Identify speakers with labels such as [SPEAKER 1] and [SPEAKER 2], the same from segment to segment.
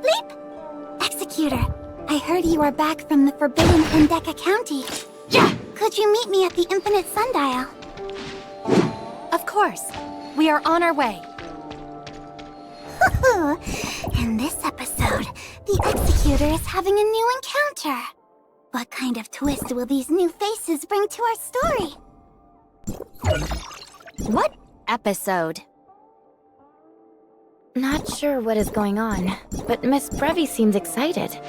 [SPEAKER 1] Bleep bleep! Executor, I heard you are back from the Forbidden Hendeka County.
[SPEAKER 2] Yeah!
[SPEAKER 1] Could you meet me at the Infinite Sundial?
[SPEAKER 2] Of course. We are on our way.
[SPEAKER 1] In this episode, the Executor is having a new encounter. What kind of twist will these new faces bring to our story?
[SPEAKER 2] What episode? Not sure what is going on, but Miss Brevi seems excited.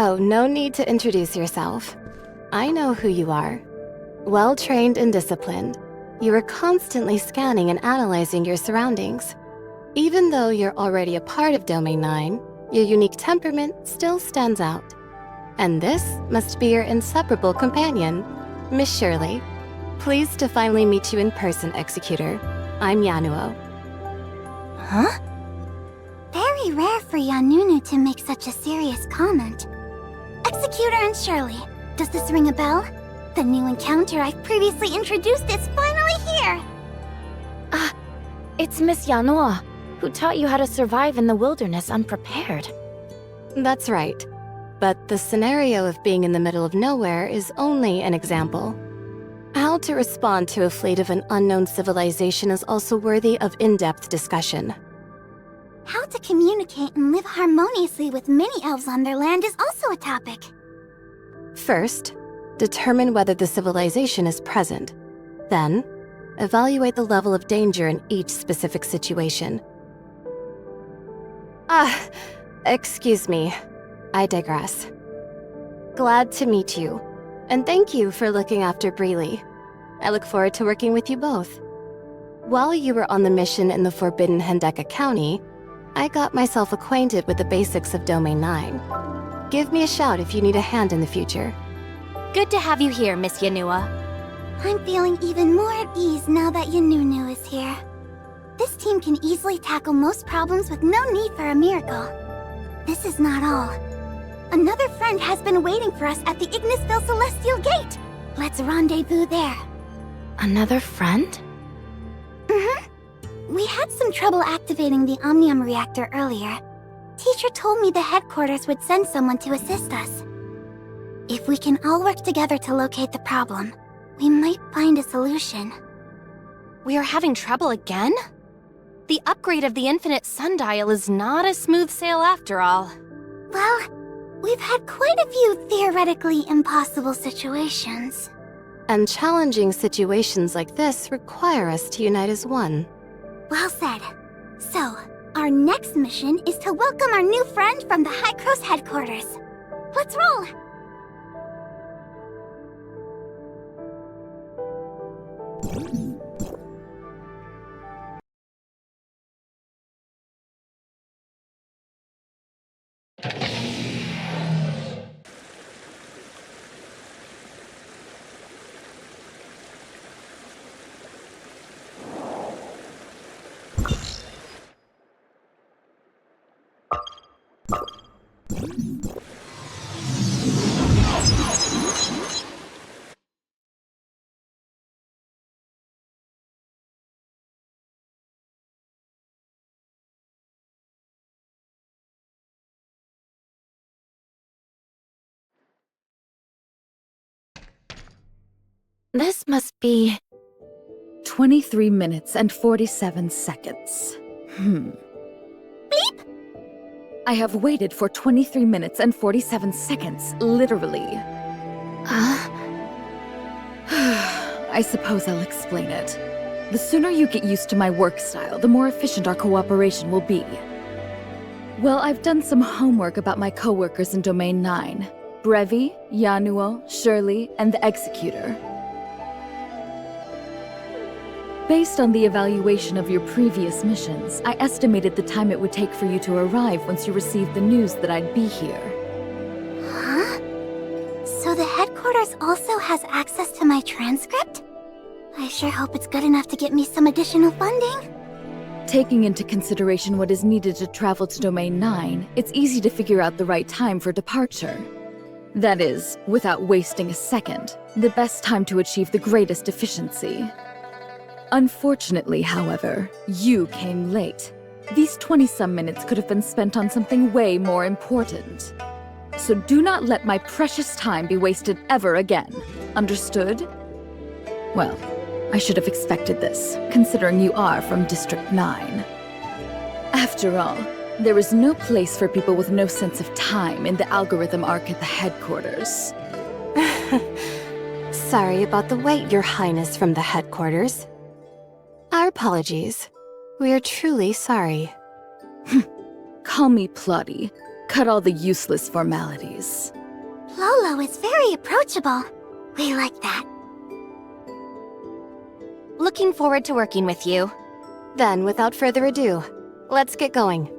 [SPEAKER 3] Oh, no need to introduce yourself. I know who you are. Well-trained and disciplined, you are constantly scanning and analyzing your surroundings. Even though you're already a part of Domain 9, your unique temperament still stands out. And this must be your inseparable companion, Miss Shirley. Pleased to finally meet you in person, Executor. I'm Yanuo.
[SPEAKER 1] Huh? Very rare for Yanunu to make such a serious comment. Executor and Shirley, does this ring a bell? The new encounter I've previously introduced is finally here!
[SPEAKER 2] It's Miss Yanuo, who taught you how to survive in the wilderness unprepared.
[SPEAKER 3] That's right. But the scenario of being in the middle of nowhere is only an example. How to respond to a fleet of an unknown civilization is also worthy of in-depth discussion.
[SPEAKER 1] How to communicate and live harmoniously with many elves on their land is also a topic.
[SPEAKER 3] First, determine whether the civilization is present. Then, evaluate the level of danger in each specific situation. Excuse me. I digress. Glad to meet you, and thank you for looking after Breely. I look forward to working with you both. While you were on the mission in the Forbidden Hendeka County, I got myself acquainted with the basics of Domain 9. Give me a shout if you need a hand in the future.
[SPEAKER 2] Good to have you here, Miss Yanuo.
[SPEAKER 1] I'm feeling even more at ease now that Yanunu is here. This team can easily tackle most problems with no need for a miracle. This is not all. Another friend has been waiting for us at the Ignisville Celestial Gate. Let's rendezvous there.
[SPEAKER 2] Another friend?
[SPEAKER 1] We had some trouble activating the Omnium reactor earlier. Teacher told me the headquarters would send someone to assist us. If we can all work together to locate the problem, we might find a solution.
[SPEAKER 2] We are having trouble again? The upgrade of the Infinite Sundial is not a smooth sail after all.
[SPEAKER 1] Well, we've had quite a few theoretically impossible situations.
[SPEAKER 3] And challenging situations like this require us to unite as one.
[SPEAKER 1] Well said. So, our next mission is to welcome our new friend from the High Cross headquarters. Let's roll!
[SPEAKER 2] This must be...
[SPEAKER 4] 23 minutes and 47 seconds.
[SPEAKER 1] Bleep!
[SPEAKER 4] I have waited for 23 minutes and 47 seconds, literally. I suppose I'll explain it. The sooner you get used to my work style, the more efficient our cooperation will be. Well, I've done some homework about my coworkers in Domain 9. Brevi, Yanuo, Shirley, and the Executor. Based on the evaluation of your previous missions, I estimated the time it would take for you to arrive once you received the news that I'd be here.
[SPEAKER 1] Huh? So the headquarters also has access to my transcript? I sure hope it's good enough to get me some additional funding.
[SPEAKER 4] Taking into consideration what is needed to travel to Domain 9, it's easy to figure out the right time for departure. That is, without wasting a second, the best time to achieve the greatest efficiency. Unfortunately, however, you came late. These 20-some minutes could have been spent on something way more important. So do not let my precious time be wasted ever again. Understood? Well, I should have expected this, considering you are from District 9. After all, there is no place for people with no sense of time in the algorithm arc at the headquarters.
[SPEAKER 3] Sorry about the wait, Your Highness from the headquarters. Our apologies. We are truly sorry.
[SPEAKER 4] Call me Plotty. Cut all the useless formalities.
[SPEAKER 1] Lolo is very approachable. We like that.
[SPEAKER 2] Looking forward to working with you.
[SPEAKER 3] Then, without further ado, let's get going.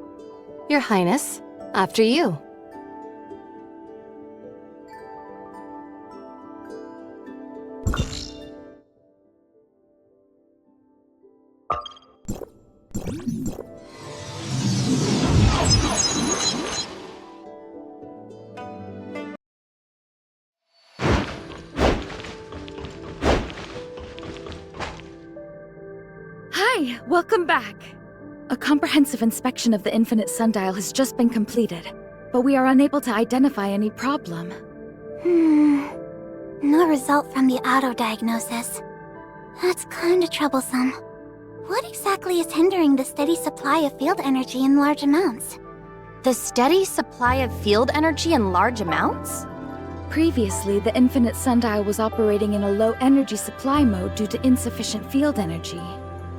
[SPEAKER 3] Your Highness, after you.
[SPEAKER 4] Hi, welcome back. A comprehensive inspection of the Infinite Sundial has just been completed, but we are unable to identify any problem.
[SPEAKER 1] No result from the auto-diagnosis. That's kinda troublesome. What exactly is hindering the steady supply of field energy in large amounts?
[SPEAKER 2] The steady supply of field energy in large amounts?
[SPEAKER 4] Previously, the Infinite Sundial was operating in a low-energy supply mode due to insufficient field energy.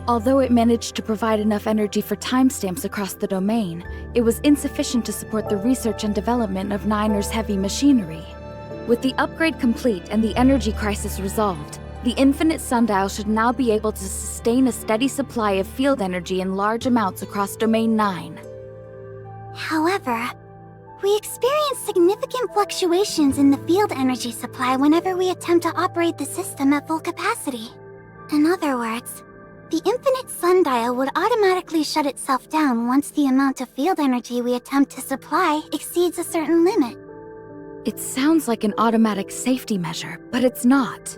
[SPEAKER 4] Although it managed to provide enough energy for timestamps across the domain, it was insufficient to support the research and development of Niner's heavy machinery. With the upgrade complete and the energy crisis resolved, the Infinite Sundial should now be able to sustain a steady supply of field energy in large amounts across Domain 9.
[SPEAKER 1] However, we experience significant fluctuations in the field energy supply whenever we attempt to operate the system at full capacity. In other words, the Infinite Sundial would automatically shut itself down once the amount of field energy we attempt to supply exceeds a certain limit.
[SPEAKER 4] It sounds like an automatic safety measure, but it's not.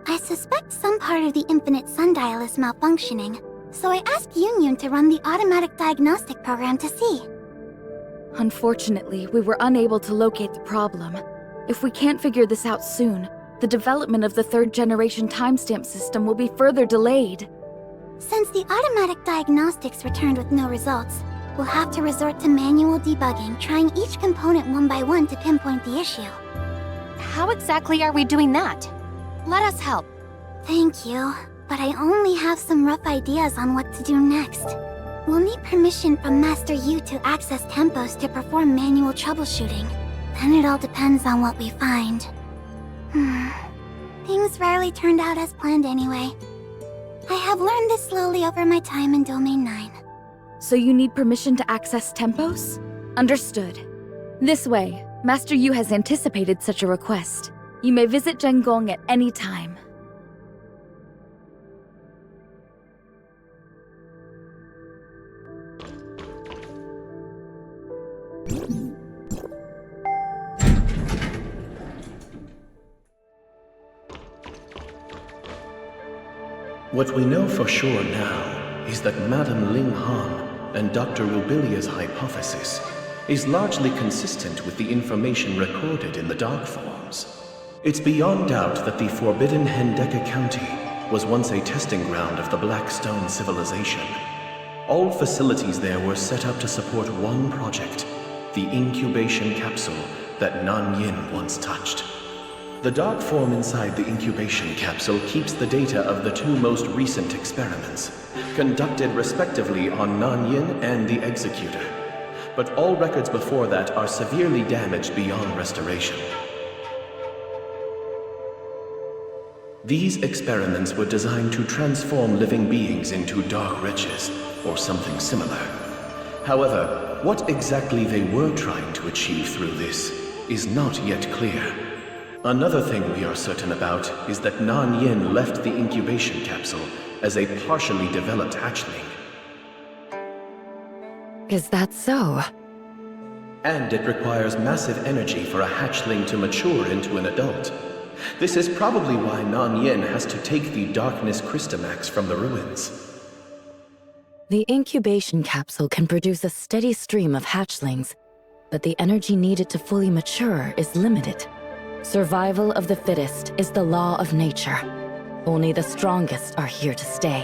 [SPEAKER 1] I suspect some part of the Infinite Sundial is malfunctioning, so I asked Union to run the automatic diagnostic program to see.
[SPEAKER 4] Unfortunately, we were unable to locate the problem. If we can't figure this out soon, the development of the third-generation timestamp system will be further delayed.
[SPEAKER 1] Since the automatic diagnostics returned with no results, we'll have to resort to manual debugging, trying each component one by one to pinpoint the issue.
[SPEAKER 2] How exactly are we doing that? Let us help.
[SPEAKER 1] Thank you, but I only have some rough ideas on what to do next. We'll need permission from Master Yu to access tempos to perform manual troubleshooting. Then it all depends on what we find. Things rarely turned out as planned anyway. I have learned this slowly over my time in Domain 9.
[SPEAKER 4] So you need permission to access tempos? Understood. This way, Master Yu has anticipated such a request. You may visit Zhengong at any time.
[SPEAKER 5] What we know for sure now is that Madame Ling Han and Dr. Rubilia's hypothesis is largely consistent with the information recorded in the Dark Forms. It's beyond doubt that the forbidden Hendeka County was once a testing ground of the Blackstone civilization. All facilities there were set up to support one project, the incubation capsule that Nan Yin once touched. The dark form inside the incubation capsule keeps the data of the two most recent experiments, conducted respectively on Nan Yin and the Executor. But all records before that are severely damaged beyond restoration. These experiments were designed to transform living beings into dark wretches, or something similar. However, what exactly they were trying to achieve through this is not yet clear. Another thing we are certain about is that Nan Yin left the incubation capsule as a partially developed hatchling.
[SPEAKER 3] Is that so?
[SPEAKER 5] And it requires massive energy for a hatchling to mature into an adult. This is probably why Nan Yin has to take the Darkness Crystamax from the ruins.
[SPEAKER 6] The incubation capsule can produce a steady stream of hatchlings, but the energy needed to fully mature is limited. Survival of the fittest is the law of nature. Only the strongest are here to stay.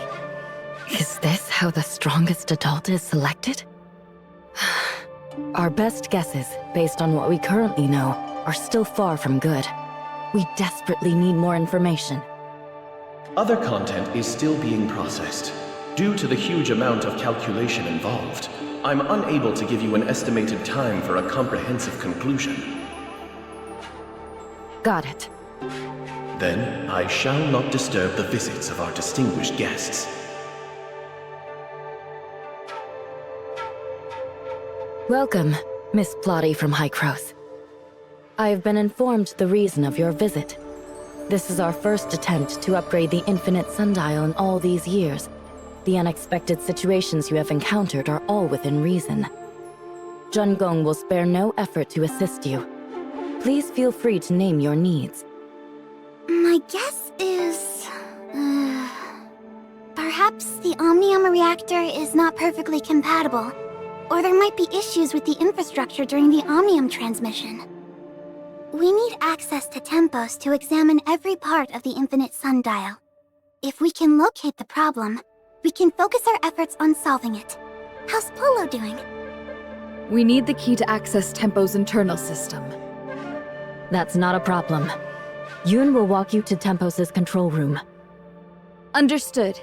[SPEAKER 3] Is this how the strongest adult is selected?
[SPEAKER 6] Our best guesses, based on what we currently know, are still far from good. We desperately need more information.
[SPEAKER 5] Other content is still being processed. Due to the huge amount of calculation involved, I'm unable to give you an estimated time for a comprehensive conclusion.
[SPEAKER 6] Got it.
[SPEAKER 5] Then, I shall not disturb the visits of our distinguished guests.
[SPEAKER 6] Welcome, Miss Plotty from Hycros. I have been informed the reason of your visit. This is our first attempt to upgrade the Infinite Sundial in all these years. The unexpected situations you have encountered are all within reason. Jun Gong will spare no effort to assist you. Please feel free to name your needs.
[SPEAKER 1] My guess is... perhaps the Omnium reactor is not perfectly compatible. Or there might be issues with the infrastructure during the Omnium transmission. We need access to Tempos to examine every part of the Infinite Sundial. If we can locate the problem, we can focus our efforts on solving it. How's Polo doing?
[SPEAKER 4] We need the key to access Tempo's internal system.
[SPEAKER 6] That's not a problem. Yoon will walk you to Tempos' control room.
[SPEAKER 4] Understood.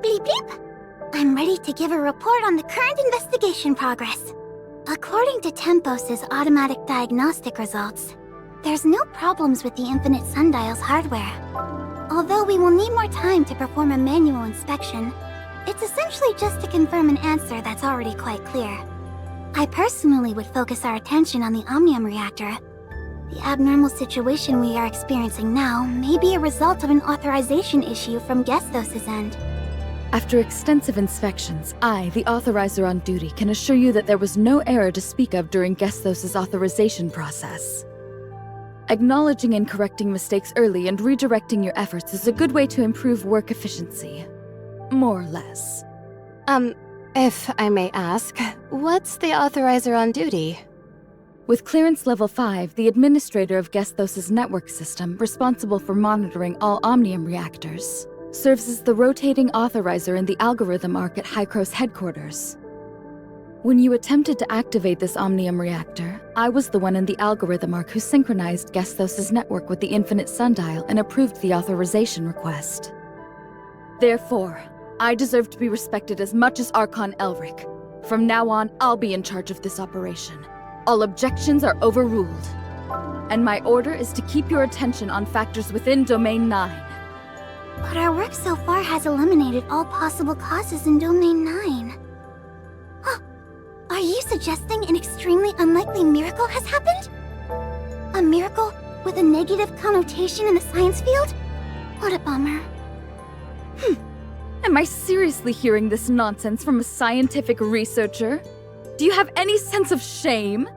[SPEAKER 1] Beep beep! I'm ready to give a report on the current investigation progress. According to Tempos' automatic diagnostic results, there's no problems with the Infinite Sundial's hardware. Although we will need more time to perform a manual inspection, it's essentially just to confirm an answer that's already quite clear. I personally would focus our attention on the Omnium reactor. The abnormal situation we are experiencing now may be a result of an authorization issue from Gestos' end.
[SPEAKER 4] After extensive inspections, I, the authorizer on duty, can assure you that there was no error to speak of during Gestos' authorization process. Acknowledging and correcting mistakes early and redirecting your efforts is a good way to improve work efficiency. More or less.
[SPEAKER 3] If I may ask, what's the authorizer on duty?
[SPEAKER 4] With clearance level 5, the administrator of Gestos' network system, responsible for monitoring all Omnium reactors, serves as the rotating authorizer in the algorithm arc at Hycros headquarters. When you attempted to activate this Omnium reactor, I was the one in the algorithm arc who synchronized Gestos' network with the Infinite Sundial and approved the authorization request. Therefore, I deserve to be respected as much as Archon Elric. From now on, I'll be in charge of this operation. All objections are overruled. And my order is to keep your attention on factors within Domain 9.
[SPEAKER 1] But our work so far has eliminated all possible causes in Domain 9. Huh. Are you suggesting an extremely unlikely miracle has happened? A miracle with a negative connotation in the science field? What a bummer.
[SPEAKER 4] Am I seriously hearing this nonsense from a scientific researcher? Do you have any sense of shame?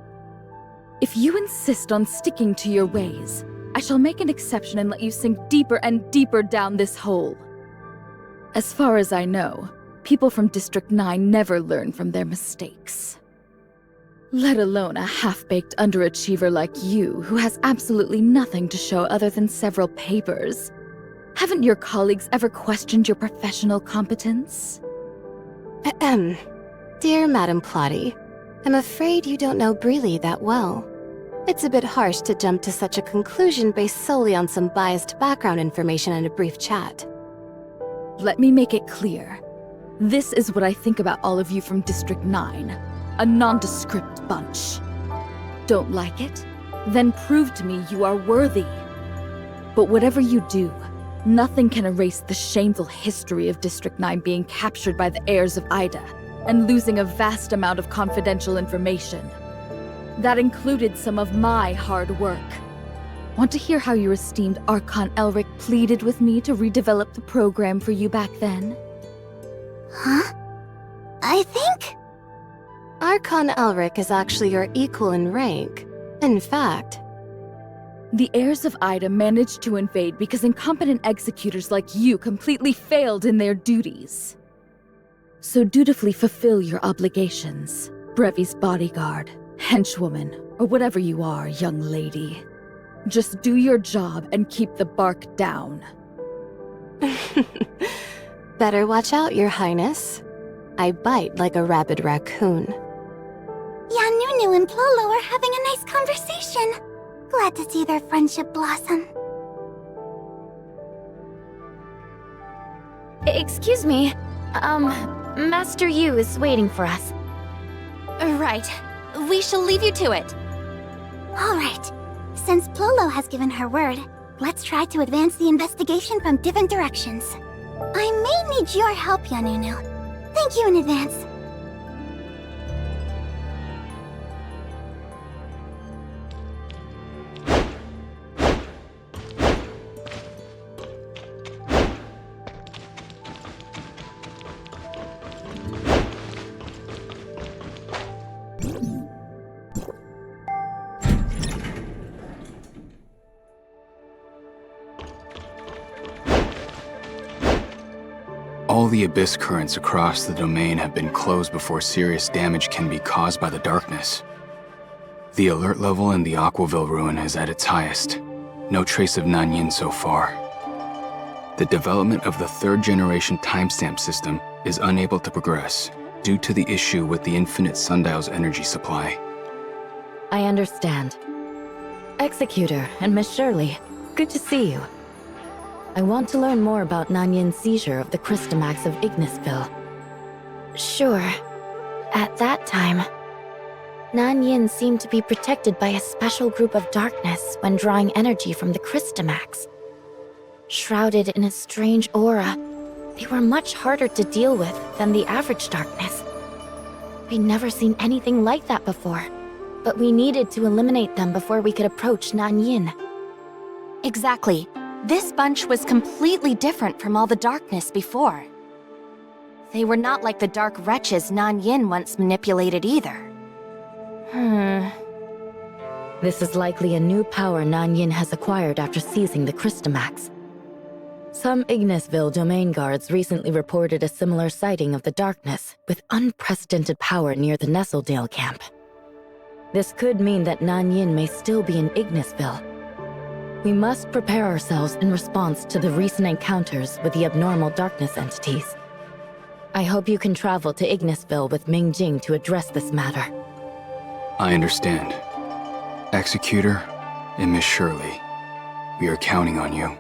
[SPEAKER 4] If you insist on sticking to your ways, I shall make an exception and let you sink deeper and deeper down this hole. As far as I know, people from District 9 never learn from their mistakes. Let alone a half-baked underachiever like you, who has absolutely nothing to show other than several papers. Haven't your colleagues ever questioned your professional competence?
[SPEAKER 3] Ahem. Dear Madam Plotty, I'm afraid you don't know Breely that well. It's a bit harsh to jump to such a conclusion based solely on some biased background information in a brief chat.
[SPEAKER 4] Let me make it clear. This is what I think about all of you from District 9. A nondescript bunch. Don't like it? Then prove to me you are worthy. But whatever you do, nothing can erase the shameful history of District 9 being captured by the heirs of Ida and losing a vast amount of confidential information. That included some of my hard work. Want to hear how your esteemed Archon Elric pleaded with me to redevelop the program for you back then?
[SPEAKER 1] Huh? I think?
[SPEAKER 3] Archon Elric is actually your equal in rank. In fact,
[SPEAKER 4] the heirs of Ida managed to invade because incompetent executors like you completely failed in their duties. So dutifully fulfill your obligations, Brevi's bodyguard, henchwoman, or whatever you are, young lady. Just do your job and keep the bark down.
[SPEAKER 3] better watch out, Your Highness. I bite like a rabid raccoon.
[SPEAKER 1] Yanunu and Plolo are having a nice conversation. Glad to see their friendship blossom.
[SPEAKER 2] Excuse me. Master Yu is waiting for us. Right. We shall leave you to it.
[SPEAKER 1] All right. Since Plolo has given her word, let's try to advance the investigation from different directions. I may need your help, Yanunu. Thank you in advance.
[SPEAKER 7] All the abyss currents across the domain have been closed before serious damage can be caused by the darkness. The alert level in the Aquaville ruin is at its highest. No trace of Nanyin so far. The development of the third-generation timestamp system is unable to progress due to the issue with the infinite sundial's energy supply.
[SPEAKER 6] I understand. Executor and Miss Shirley, good to see you. I want to learn more about Nanyin's seizure of the Crystamax of Ignisville.
[SPEAKER 2] Sure. At that time, Nanyin seemed to be protected by a special group of darkness when drawing energy from the Crystamax. Shrouded in a strange aura, they were much harder to deal with than the average darkness. We'd never seen anything like that before, but we needed to eliminate them before we could approach Nanyin. Exactly. This bunch was completely different from all the darkness before. They were not like the dark wretches Nanyin once manipulated either.
[SPEAKER 6] This is likely a new power Nanyin has acquired after seizing the Crystamax. Some Ignisville domain guards recently reported a similar sighting of the darkness with unprecedented power near the Nestledale camp. This could mean that Nanyin may still be in Ignisville. We must prepare ourselves in response to the recent encounters with the abnormal darkness entities. I hope you can travel to Ignisville with Ming Jing to address this matter.
[SPEAKER 7] I understand. Executor and Miss Shirley, we are counting on you.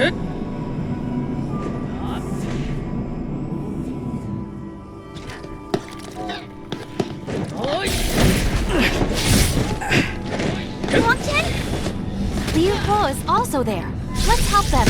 [SPEAKER 2] Liu Ho is also there. Let's help them.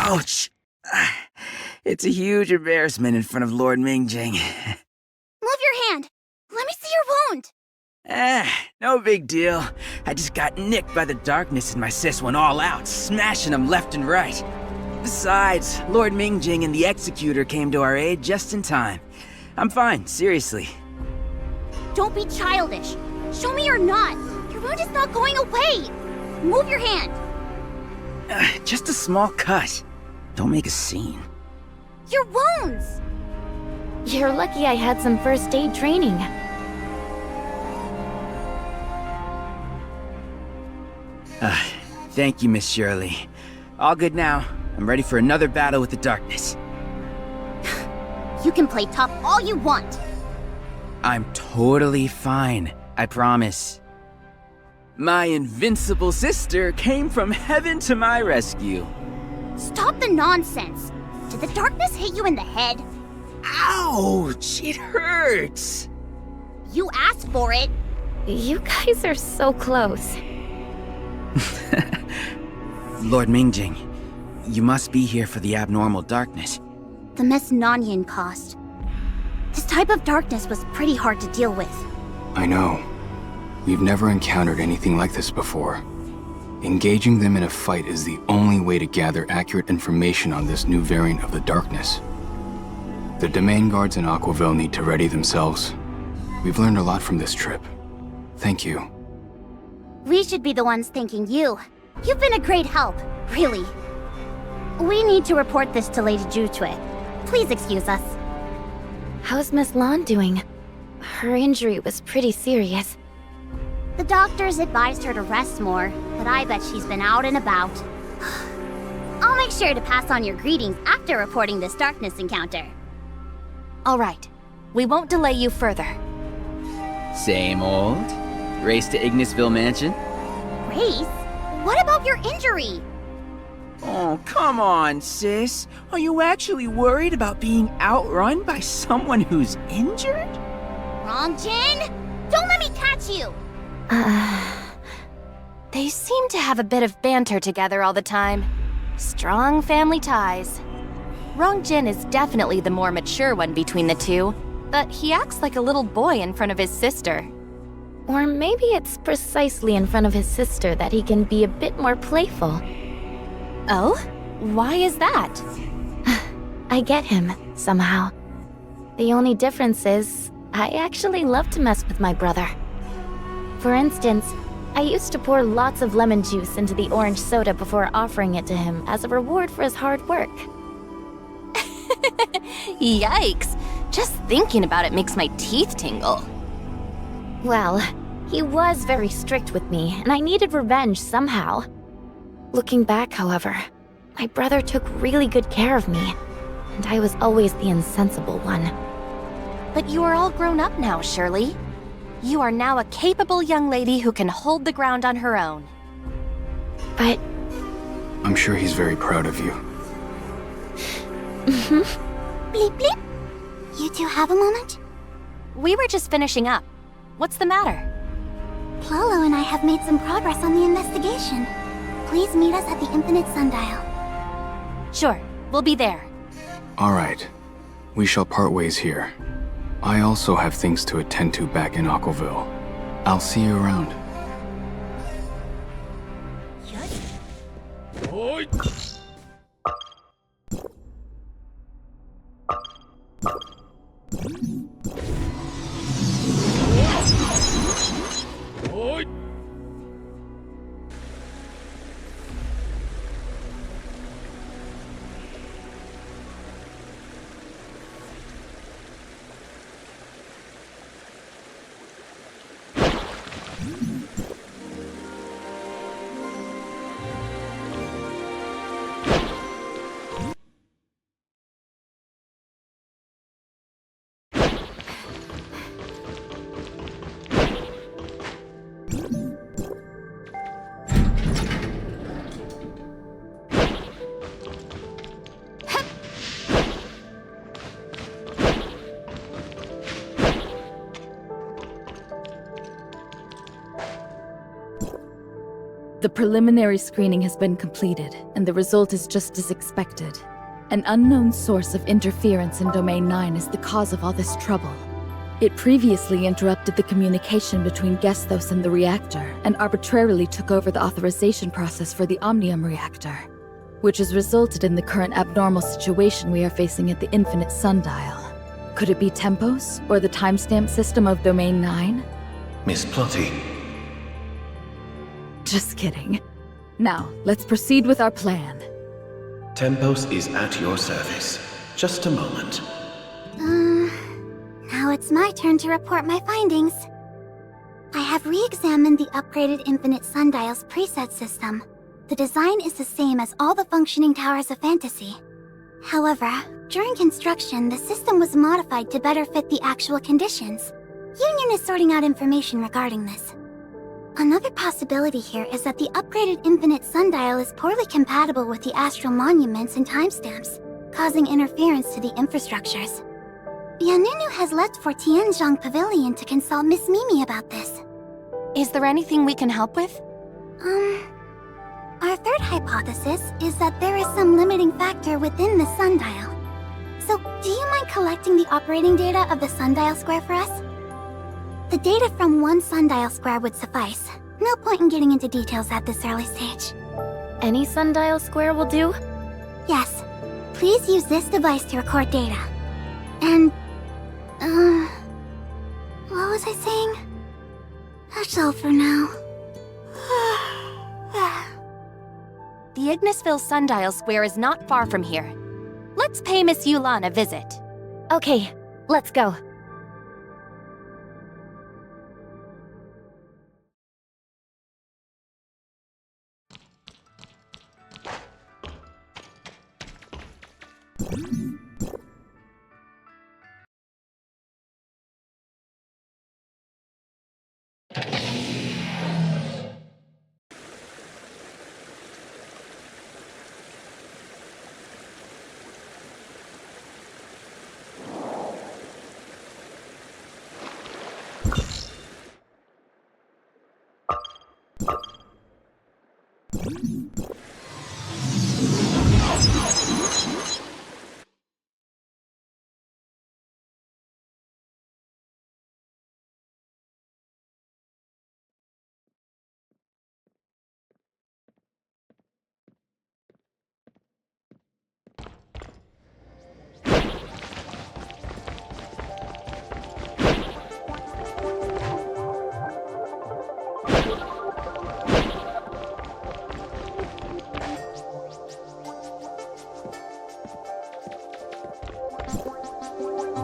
[SPEAKER 8] Ouch! It's a huge embarrassment in front of Lord Mingjing.
[SPEAKER 1] Move your hand. Let me see your wound.
[SPEAKER 8] No big deal. I just got nicked by the darkness and my sis went all out, smashing them left and right. Besides, Lord Mingjing and the Executor came to our aid just in time. I'm fine, seriously.
[SPEAKER 1] Don't be childish. Show me you're not. Your wound is not going away. Move your hand.
[SPEAKER 8] Just a small cut. Don't make a scene.
[SPEAKER 1] Your wounds!
[SPEAKER 2] You're lucky I had some first aid training.
[SPEAKER 8] Thank you, Miss Shirley. All good now. I'm ready for another battle with the darkness.
[SPEAKER 1] You can play tough all you want.
[SPEAKER 8] I'm totally fine, I promise. My invincible sister came from heaven to my rescue.
[SPEAKER 1] Stop the nonsense. Did the darkness hit you in the head?
[SPEAKER 8] Ouch! It hurts!
[SPEAKER 1] You asked for it.
[SPEAKER 2] You guys are so close.
[SPEAKER 8] Lord Mingjing, you must be here for the abnormal darkness.
[SPEAKER 1] The Miss Nanyan cost. This type of darkness was pretty hard to deal with.
[SPEAKER 7] I know. We've never encountered anything like this before. Engaging them in a fight is the only way to gather accurate information on this new variant of the darkness. The domain guards in Aquaville need to ready themselves. We've learned a lot from this trip. Thank you.
[SPEAKER 1] We should be the ones thanking you. You've been a great help, really. We need to report this to Lady Jutue. Please excuse us.
[SPEAKER 2] How's Miss Lan doing? Her injury was pretty serious.
[SPEAKER 1] The doctors advised her to rest more, but I bet she's been out and about. I'll make sure to pass on your greetings after reporting this darkness encounter.
[SPEAKER 2] All right. We won't delay you further.
[SPEAKER 8] Same old? Race to Ignisville Mansion?
[SPEAKER 1] Race? What about your injury?
[SPEAKER 8] Oh, come on, sis. Are you actually worried about being outrun by someone who's injured?
[SPEAKER 1] Wrong, Jin? Don't let me catch you!
[SPEAKER 3] They seem to have a bit of banter together all the time. Strong family ties. Rongjin is definitely the more mature one between the two, but he acts like a little boy in front of his sister.
[SPEAKER 2] Or maybe it's precisely in front of his sister that he can be a bit more playful.
[SPEAKER 3] Oh? Why is that?
[SPEAKER 2] I get him, somehow. The only difference is, I actually love to mess with my brother. For instance, I used to pour lots of lemon juice into the orange soda before offering it to him as a reward for his hard work.
[SPEAKER 9] Yikes! Just thinking about it makes my teeth tingle.
[SPEAKER 2] Well, he was very strict with me, and I needed revenge somehow. Looking back, however, my brother took really good care of me, and I was always the insensible one.
[SPEAKER 9] But you are all grown up now, Shirley. You are now a capable young lady who can hold the ground on her own.
[SPEAKER 2] But
[SPEAKER 7] I'm sure he's very proud of you.
[SPEAKER 1] Bleep bleep. You two have a moment?
[SPEAKER 9] We were just finishing up. What's the matter?
[SPEAKER 1] Plolo and I have made some progress on the investigation. Please meet us at the Infinite Sundial.
[SPEAKER 9] Sure, we'll be there.
[SPEAKER 7] All right. We shall part ways here. I also have things to attend to back in Aquaville. I'll see you around.
[SPEAKER 4] The preliminary screening has been completed, and the result is just as expected. An unknown source of interference in Domain 9 is the cause of all this trouble. It previously interrupted the communication between Gesthos and the reactor, and arbitrarily took over the authorization process for the Omnium reactor, which has resulted in the current abnormal situation we are facing at the Infinite Sundial. Could it be Tempos, or the timestamp system of Domain 9?
[SPEAKER 5] Miss Plotty,
[SPEAKER 4] Just kidding. Now, let's proceed with our plan.
[SPEAKER 5] Tempos is at your service. Just a moment.
[SPEAKER 1] Now it's my turn to report my findings. I have re-examined the upgraded Infinite Sundial's preset system. The design is the same as all the functioning towers of Fantasy. However, during construction, the system was modified to better fit the actual conditions. Union is sorting out information regarding this. Another possibility here is that the upgraded Infinite Sundial is poorly compatible with the astral monuments and timestamps, causing interference to the infrastructures. Yanunu has left for Tianzhong Pavilion to consult Miss Mimi about this.
[SPEAKER 9] Is there anything we can help with?
[SPEAKER 1] Our third hypothesis is that there is some limiting factor within the sundial. So, do you mind collecting the operating data of the sundial square for us? The data from one sundial square would suffice. No point in getting into details at this early stage.
[SPEAKER 2] Any sundial square will do?
[SPEAKER 1] Yes. Please use this device to record data. And, what was I saying? That's all for now.
[SPEAKER 9] The Ignisville Sundial Square is not far from here. Let's pay Miss Yulan a visit.
[SPEAKER 2] Okay, let's go.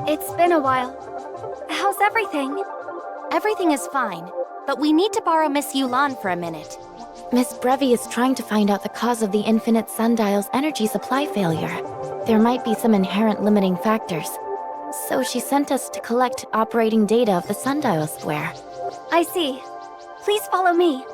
[SPEAKER 1] It's been a while. How's everything?
[SPEAKER 9] Everything is fine, but we need to borrow Miss Yulan for a minute.
[SPEAKER 2] Miss Brevi is trying to find out the cause of the Infinite Sundial's energy supply failure. There might be some inherent limiting factors. So she sent us to collect operating data of the Sundial Square.
[SPEAKER 1] I see. Please follow me.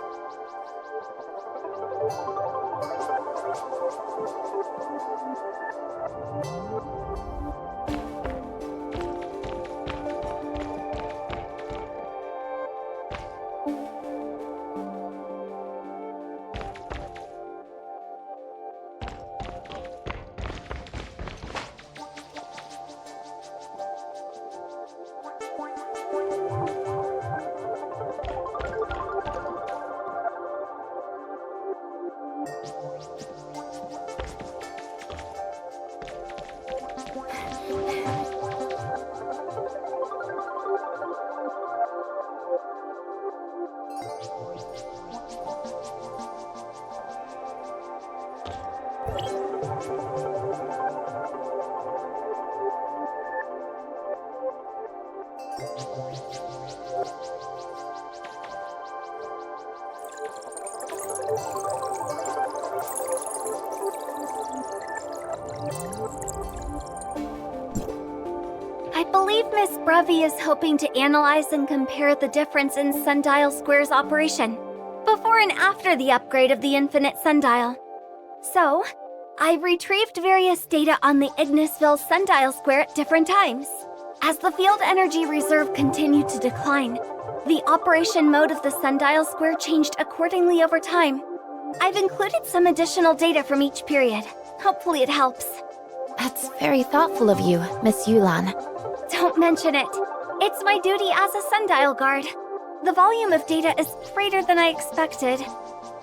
[SPEAKER 1] I believe Miss Brevi is hoping to analyze and compare the difference in Sundial Square's operation before and after the upgrade of the Infinite Sundial. So, I've retrieved various data on the Ignisville Sundial Square at different times. As the field energy reserve continued to decline, the operation mode of the Sundial Square changed accordingly over time. I've included some additional data from each period. Hopefully it helps.
[SPEAKER 2] That's very thoughtful of you, Miss Yulan.
[SPEAKER 1] Don't mention it. It's my duty as a Sundial Guard. The volume of data is greater than I expected.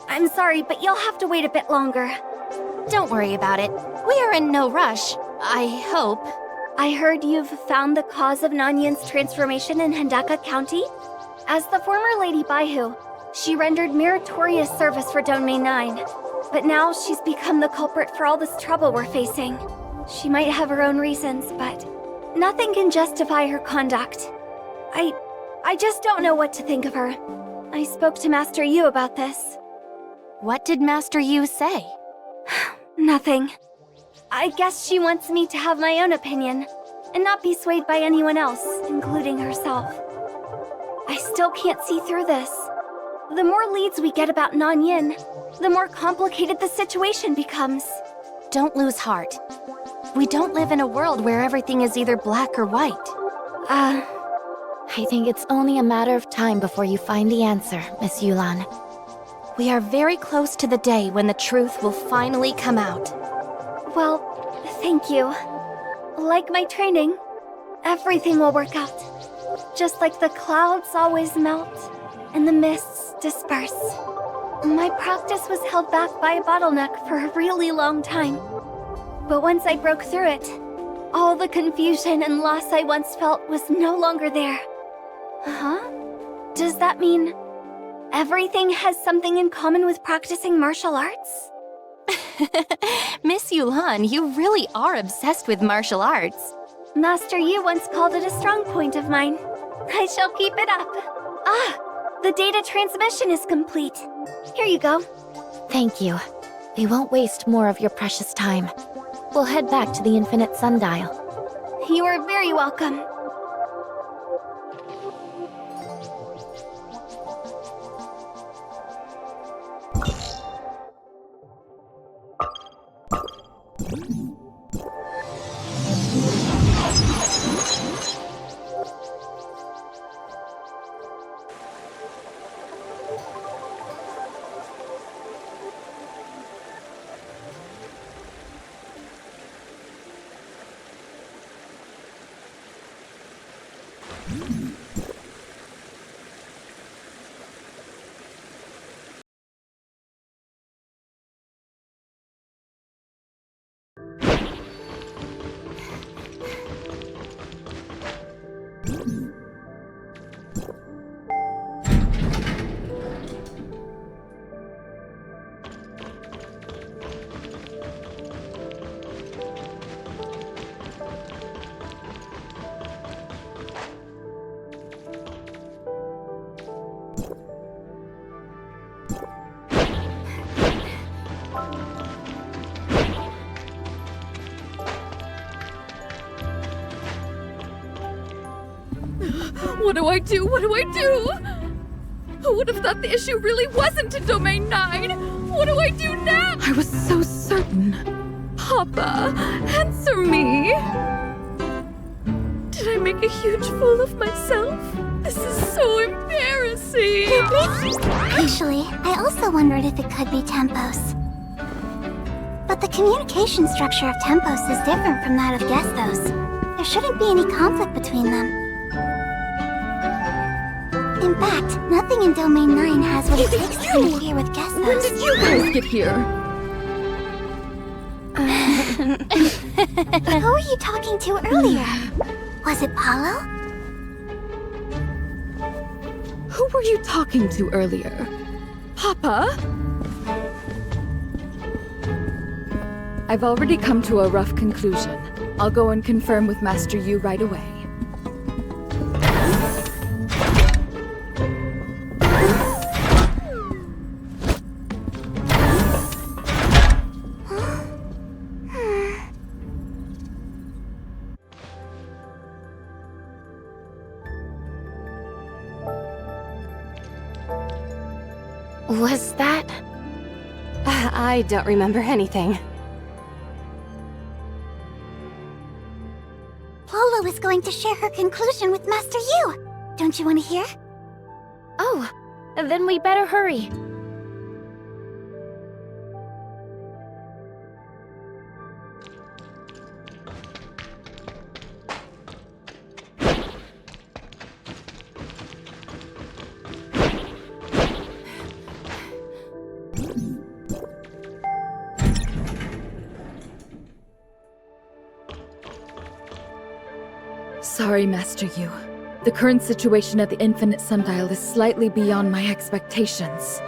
[SPEAKER 1] I'm sorry, but you'll have to wait a bit longer.
[SPEAKER 9] Don't worry about it. We are in no rush. I hope.
[SPEAKER 1] I heard you've found the cause of Nanyin's transformation in Hendaka County? As the former Lady Baihu, she rendered meritorious service for Domain 9. But now she's become the culprit for all this trouble we're facing. She might have her own reasons, but nothing can justify her conduct. I just don't know what to think of her. I spoke to Master Yu about this.
[SPEAKER 9] What did Master Yu say?
[SPEAKER 1] Nothing. I guess she wants me to have my own opinion, and not be swayed by anyone else, including herself. I still can't see through this. The more leads we get about Nanyin, the more complicated the situation becomes.
[SPEAKER 9] Don't lose heart. We don't live in a world where everything is either black or white.
[SPEAKER 2] I think it's only a matter of time before you find the answer, Miss Yulan.
[SPEAKER 9] We are very close to the day when the truth will finally come out.
[SPEAKER 1] Well, thank you. Like my training, everything will work out. Just like the clouds always melt and the mists disperse. My practice was held back by a bottleneck for a really long time. But once I broke through it, all the confusion and loss I once felt was no longer there. Huh? Does that mean everything has something in common with practicing martial arts?
[SPEAKER 9] Miss Yulan, you really are obsessed with martial arts.
[SPEAKER 1] Master Yu once called it a strong point of mine. I shall keep it up. Ah, the data transmission is complete. Here you go.
[SPEAKER 2] Thank you. We won't waste more of your precious time. We'll head back to the Infinite Sundial.
[SPEAKER 1] You are very welcome.
[SPEAKER 4] What do I do? What do I do? Who would have thought the issue really wasn't in Domain 9? What do I do now? I was so certain. Papa, answer me. Did I make a huge fool of myself? This is so embarrassing.
[SPEAKER 1] Actually, I also wondered if it could be Tempos. But the communication structure of Tempos is different from that of Gestos. There shouldn't be any conflict between them. In fact, nothing in Domain 9 has what it takes to interfere with Gestos.
[SPEAKER 4] When did you guys get here?
[SPEAKER 1] Who were you talking to earlier? Was it Paulo?
[SPEAKER 4] Who were you talking to earlier? Papa? I've already come to a rough conclusion. I'll go and confirm with Master Yu right away.
[SPEAKER 2] Was that...
[SPEAKER 3] I don't remember anything.
[SPEAKER 1] Paulo is going to share her conclusion with Master Yu. Don't you want to hear?
[SPEAKER 2] Oh, then we better hurry.
[SPEAKER 4] Sorry, Master Yu. The current situation at the Infinite Sundial is slightly beyond my expectations.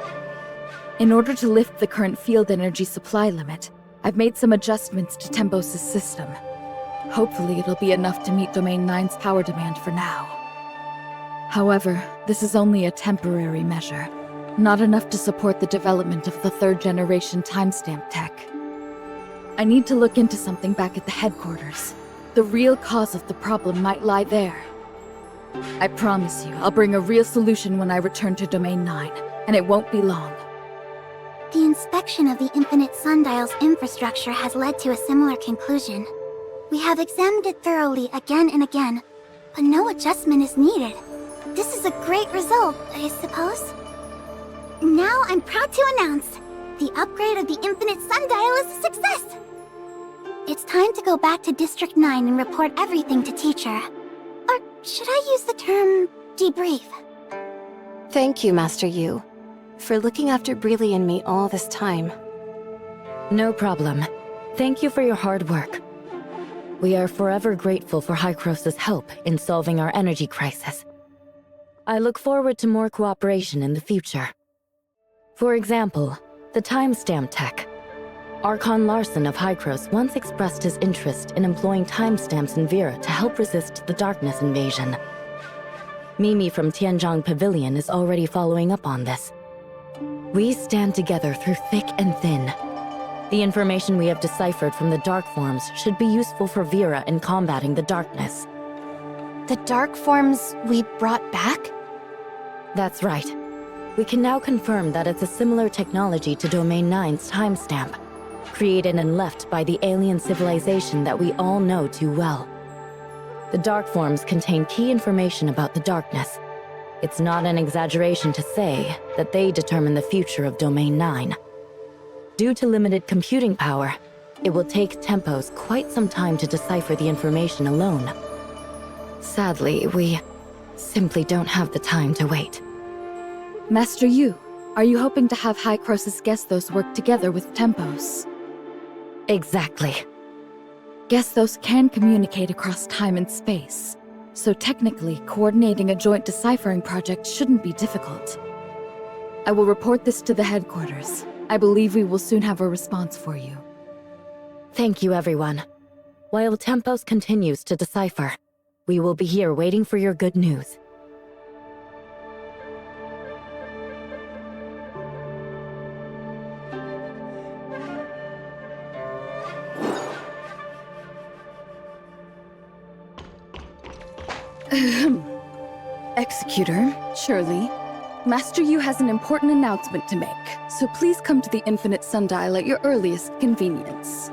[SPEAKER 4] In order to lift the current field energy supply limit, I've made some adjustments to Tempos' system. Hopefully it'll be enough to meet Domain 9's power demand for now. However, this is only a temporary measure, not enough to support the development of the third-generation timestamp tech. I need to look into something back at the headquarters. The real cause of the problem might lie there. I promise you, I'll bring a real solution when I return to Domain 9, and it won't be long.
[SPEAKER 1] The inspection of the Infinite Sundial's infrastructure has led to a similar conclusion. We have examined it thoroughly again and again, but no adjustment is needed. This is a great result, I suppose. Now I'm proud to announce, the upgrade of the Infinite Sundial is a success! It's time to go back to District 9 and report everything to Teacher. Or should I use the term debrief?
[SPEAKER 3] Thank you, Master Yu, for looking after Breely and me all this time.
[SPEAKER 6] No problem. Thank you for your hard work. We are forever grateful for Hykros' help in solving our energy crisis. I look forward to more cooperation in the future. For example, the timestamp tech. Archon Larson of Hykros once expressed his interest in employing timestamps in Vera to help resist the darkness invasion. Mimi from Tianzhong Pavilion is already following up on this. We stand together through thick and thin. The information we have deciphered from the dark forms should be useful for Vera in combating the darkness.
[SPEAKER 9] The dark forms we brought back?
[SPEAKER 6] That's right. We can now confirm that it's a similar technology to Domain 9's timestamp, created and left by the alien civilization that we all know too well. The dark forms contain key information about the darkness. It's not an exaggeration to say that they determine the future of Domain 9. Due to limited computing power, it will take Tempos quite some time to decipher the information alone. Sadly, we simply don't have the time to wait.
[SPEAKER 4] Master Yu, are you hoping to have Hykros' Gestos work together with Tempos?
[SPEAKER 6] Exactly.
[SPEAKER 4] Gestos can communicate across time and space, so technically, coordinating a joint deciphering project shouldn't be difficult. I will report this to the headquarters. I believe we will soon have a response for you.
[SPEAKER 6] Thank you, everyone. While Tempos continues to decipher, we will be here waiting for your good news.
[SPEAKER 4] Executor, Shirley, Master Yu has an important announcement to make, so please come to the Infinite Sundial at your earliest convenience.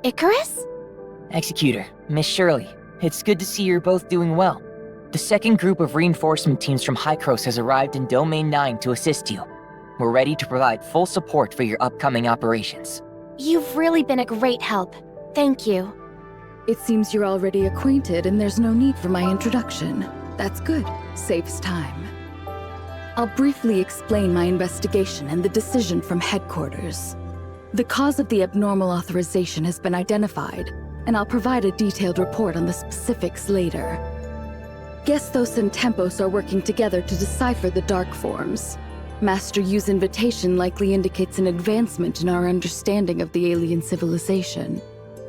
[SPEAKER 1] Icarus?
[SPEAKER 10] Executor, Miss Shirley, it's good to see you're both doing well. The second group of reinforcement teams from Hykros has arrived in Domain 9 to assist you. We're ready to provide full support for your upcoming operations.
[SPEAKER 9] You've really been a great help. Thank you.
[SPEAKER 4] It seems you're already acquainted and there's no need for my introduction. That's good. Saves time. I'll briefly explain my investigation and the decision from headquarters. The cause of the abnormal authorization has been identified, and I'll provide a detailed report on the specifics later. Gesthos and Tempos are working together to decipher the dark forms. Master Yu's invitation likely indicates an advancement in our understanding of the alien civilization.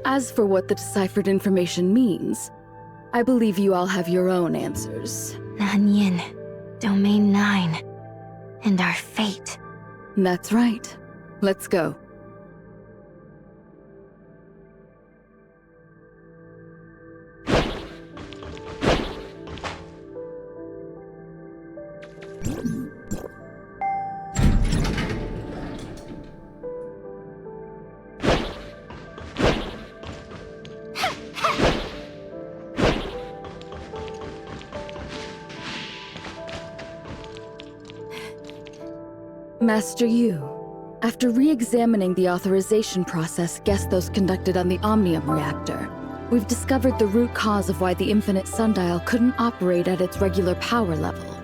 [SPEAKER 4] As for what the deciphered information means, I believe you all have your own answers.
[SPEAKER 2] Nanyin, Domain 9, and our fate.
[SPEAKER 4] That's right. Let's go. Master Yu, after re-examining the authorization process Gesthos conducted on the Omnium reactor, we've discovered the root cause of why the Infinite Sundial couldn't operate at its regular power level.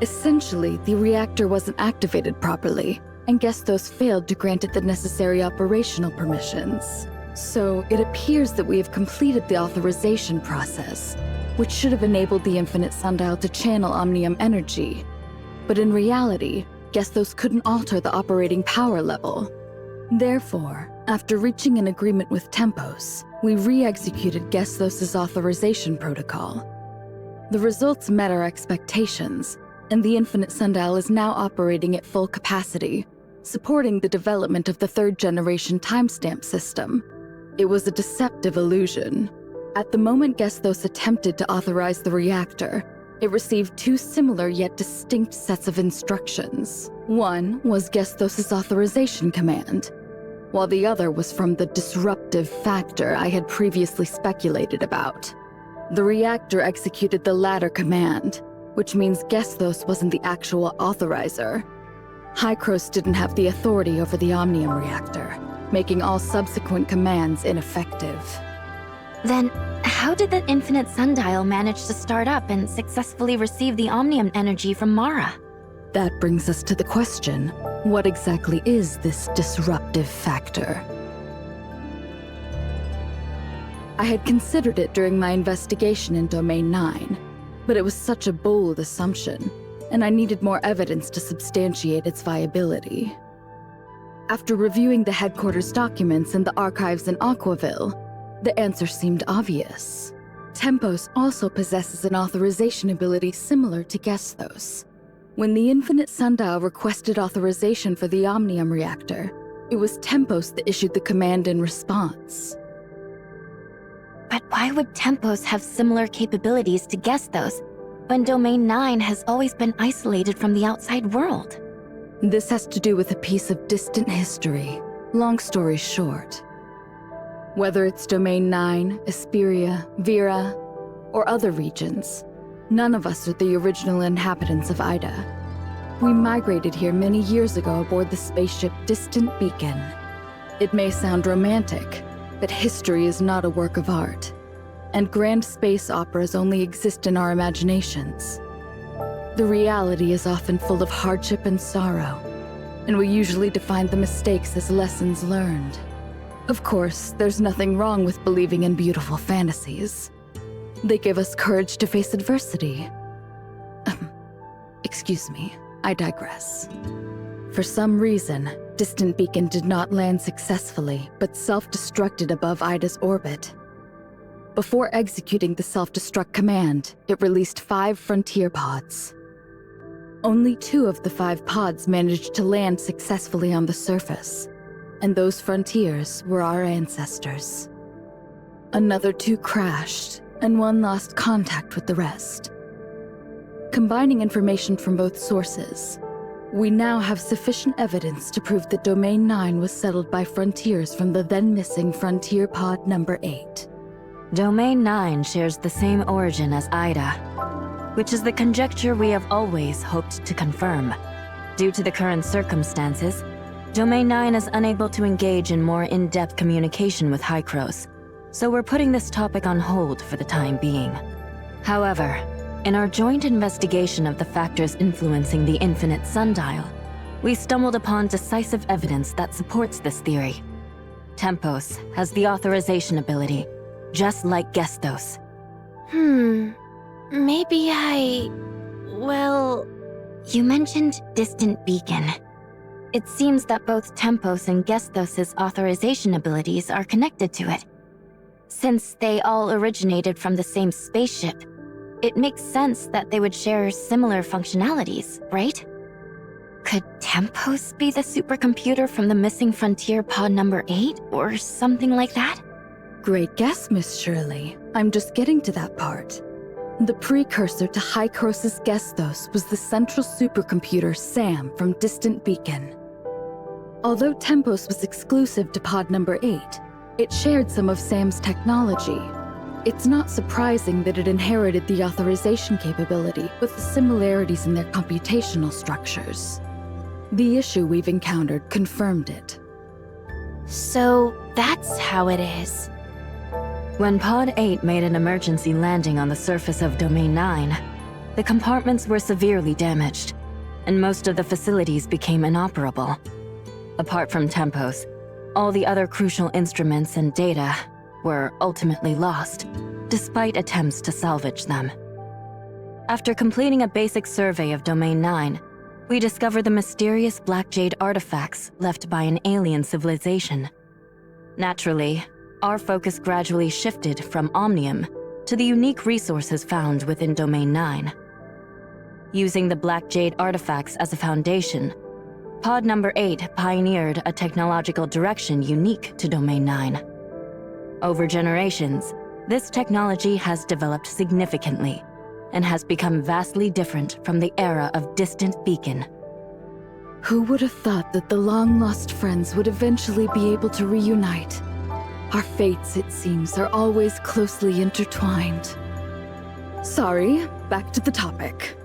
[SPEAKER 4] Essentially, the reactor wasn't activated properly, and Gesthos failed to grant it the necessary operational permissions. So, it appears that we have completed the authorization process, which should have enabled the Infinite Sundial to channel Omnium energy. But in reality, Gesthos couldn't alter the operating power level. Therefore, after reaching an agreement with Tempos, we re-executed Gesthos' authorization protocol. The results met our expectations, and the Infinite Sundial is now operating at full capacity, supporting the development of the third-generation timestamp system. It was a deceptive illusion. At the moment Gesthos attempted to authorize the reactor, it received two similar yet distinct sets of instructions. One was Gesthos' authorization command, while the other was from the disruptive factor I had previously speculated about. The reactor executed the latter command, which means Gesthos wasn't the actual authorizer. Hykros didn't have the authority over the Omnium reactor, making all subsequent commands ineffective.
[SPEAKER 2] Then, how did the Infinite Sundial manage to start up and successfully receive the Omnium energy from Mara?
[SPEAKER 4] That brings us to the question, what exactly is this disruptive factor? I had considered it during my investigation in Domain 9, but it was such a bold assumption, and I needed more evidence to substantiate its viability. After reviewing the headquarters documents and the archives in Aquaville, the answer seemed obvious. Tempos also possesses an authorization ability similar to Gesthos. When the Infinite Sundial requested authorization for the Omnium reactor, it was Tempos that issued the command in response.
[SPEAKER 2] But why would Tempos have similar capabilities to Gesthos when Domain 9 has always been isolated from the outside world?
[SPEAKER 4] This has to do with a piece of distant history. Long story short. Whether it's Domain 9, Esperia, Vera, or other regions, none of us are the original inhabitants of Ida. We migrated here many years ago aboard the spaceship Distant Beacon. It may sound romantic, but history is not a work of art, and grand space operas only exist in our imaginations. The reality is often full of hardship and sorrow, and we usually define the mistakes as lessons learned. Of course, there's nothing wrong with believing in beautiful fantasies. They give us courage to face adversity. Excuse me, I digress. For some reason, Distant Beacon did not land successfully, but self-destructed above Ida's orbit. Before executing the self-destruct command, it released 5 frontier pods. Only 2 of the 5 pods managed to land successfully on the surface, and those frontiers were our ancestors. Another 2 crashed, and 1 lost contact with the rest. Combining information from both sources, we now have sufficient evidence to prove that Domain 9 was settled by frontiers from the then-missing Frontier Pod number 8.
[SPEAKER 6] Domain 9 shares the same origin as Ida, which is the conjecture we have always hoped to confirm. Due to the current circumstances, Domain 9 is unable to engage in more in-depth communication with Hykros, so we're putting this topic on hold for the time being. However, in our joint investigation of the factors influencing the infinite sundial, we stumbled upon decisive evidence that supports this theory. Tempos has the authorization ability, just like Gestos.
[SPEAKER 2] Maybe well, you mentioned distant beacon. It seems that both Tempos and Gestos' authorization abilities are connected to it. Since they all originated from the same spaceship, it makes sense that they would share similar functionalities, right? Could Tempos be the supercomputer from the missing Frontier Pod number 8, or something like that?
[SPEAKER 4] Great guess, Miss Shirley. I'm just getting to that part. The precursor to Hykros' Gestos was the central supercomputer SAM from Distant Beacon. Although Tempos was exclusive to Pod number 8, it shared some of SAM's technology. It's not surprising that it inherited the authorization capability with the similarities in their computational structures. The issue we've encountered confirmed it.
[SPEAKER 2] So that's how it is.
[SPEAKER 6] When Pod 8 made an emergency landing on the surface of Domain 9, the compartments were severely damaged, and most of the facilities became inoperable. Apart from Tempos, all the other crucial instruments and data were ultimately lost, despite attempts to salvage them. After completing a basic survey of Domain 9, we discovered the mysterious Black Jade artifacts left by an alien civilization. Naturally, our focus gradually shifted from Omnium to the unique resources found within Domain 9. Using the Black Jade artifacts as a foundation, Pod number 8 pioneered a technological direction unique to Domain 9. Over generations, this technology has developed significantly and has become vastly different from the era of Distant Beacon.
[SPEAKER 4] Who would have thought that the long-lost friends would eventually be able to reunite? Our fates, it seems, are always closely intertwined. Sorry, back to the topic.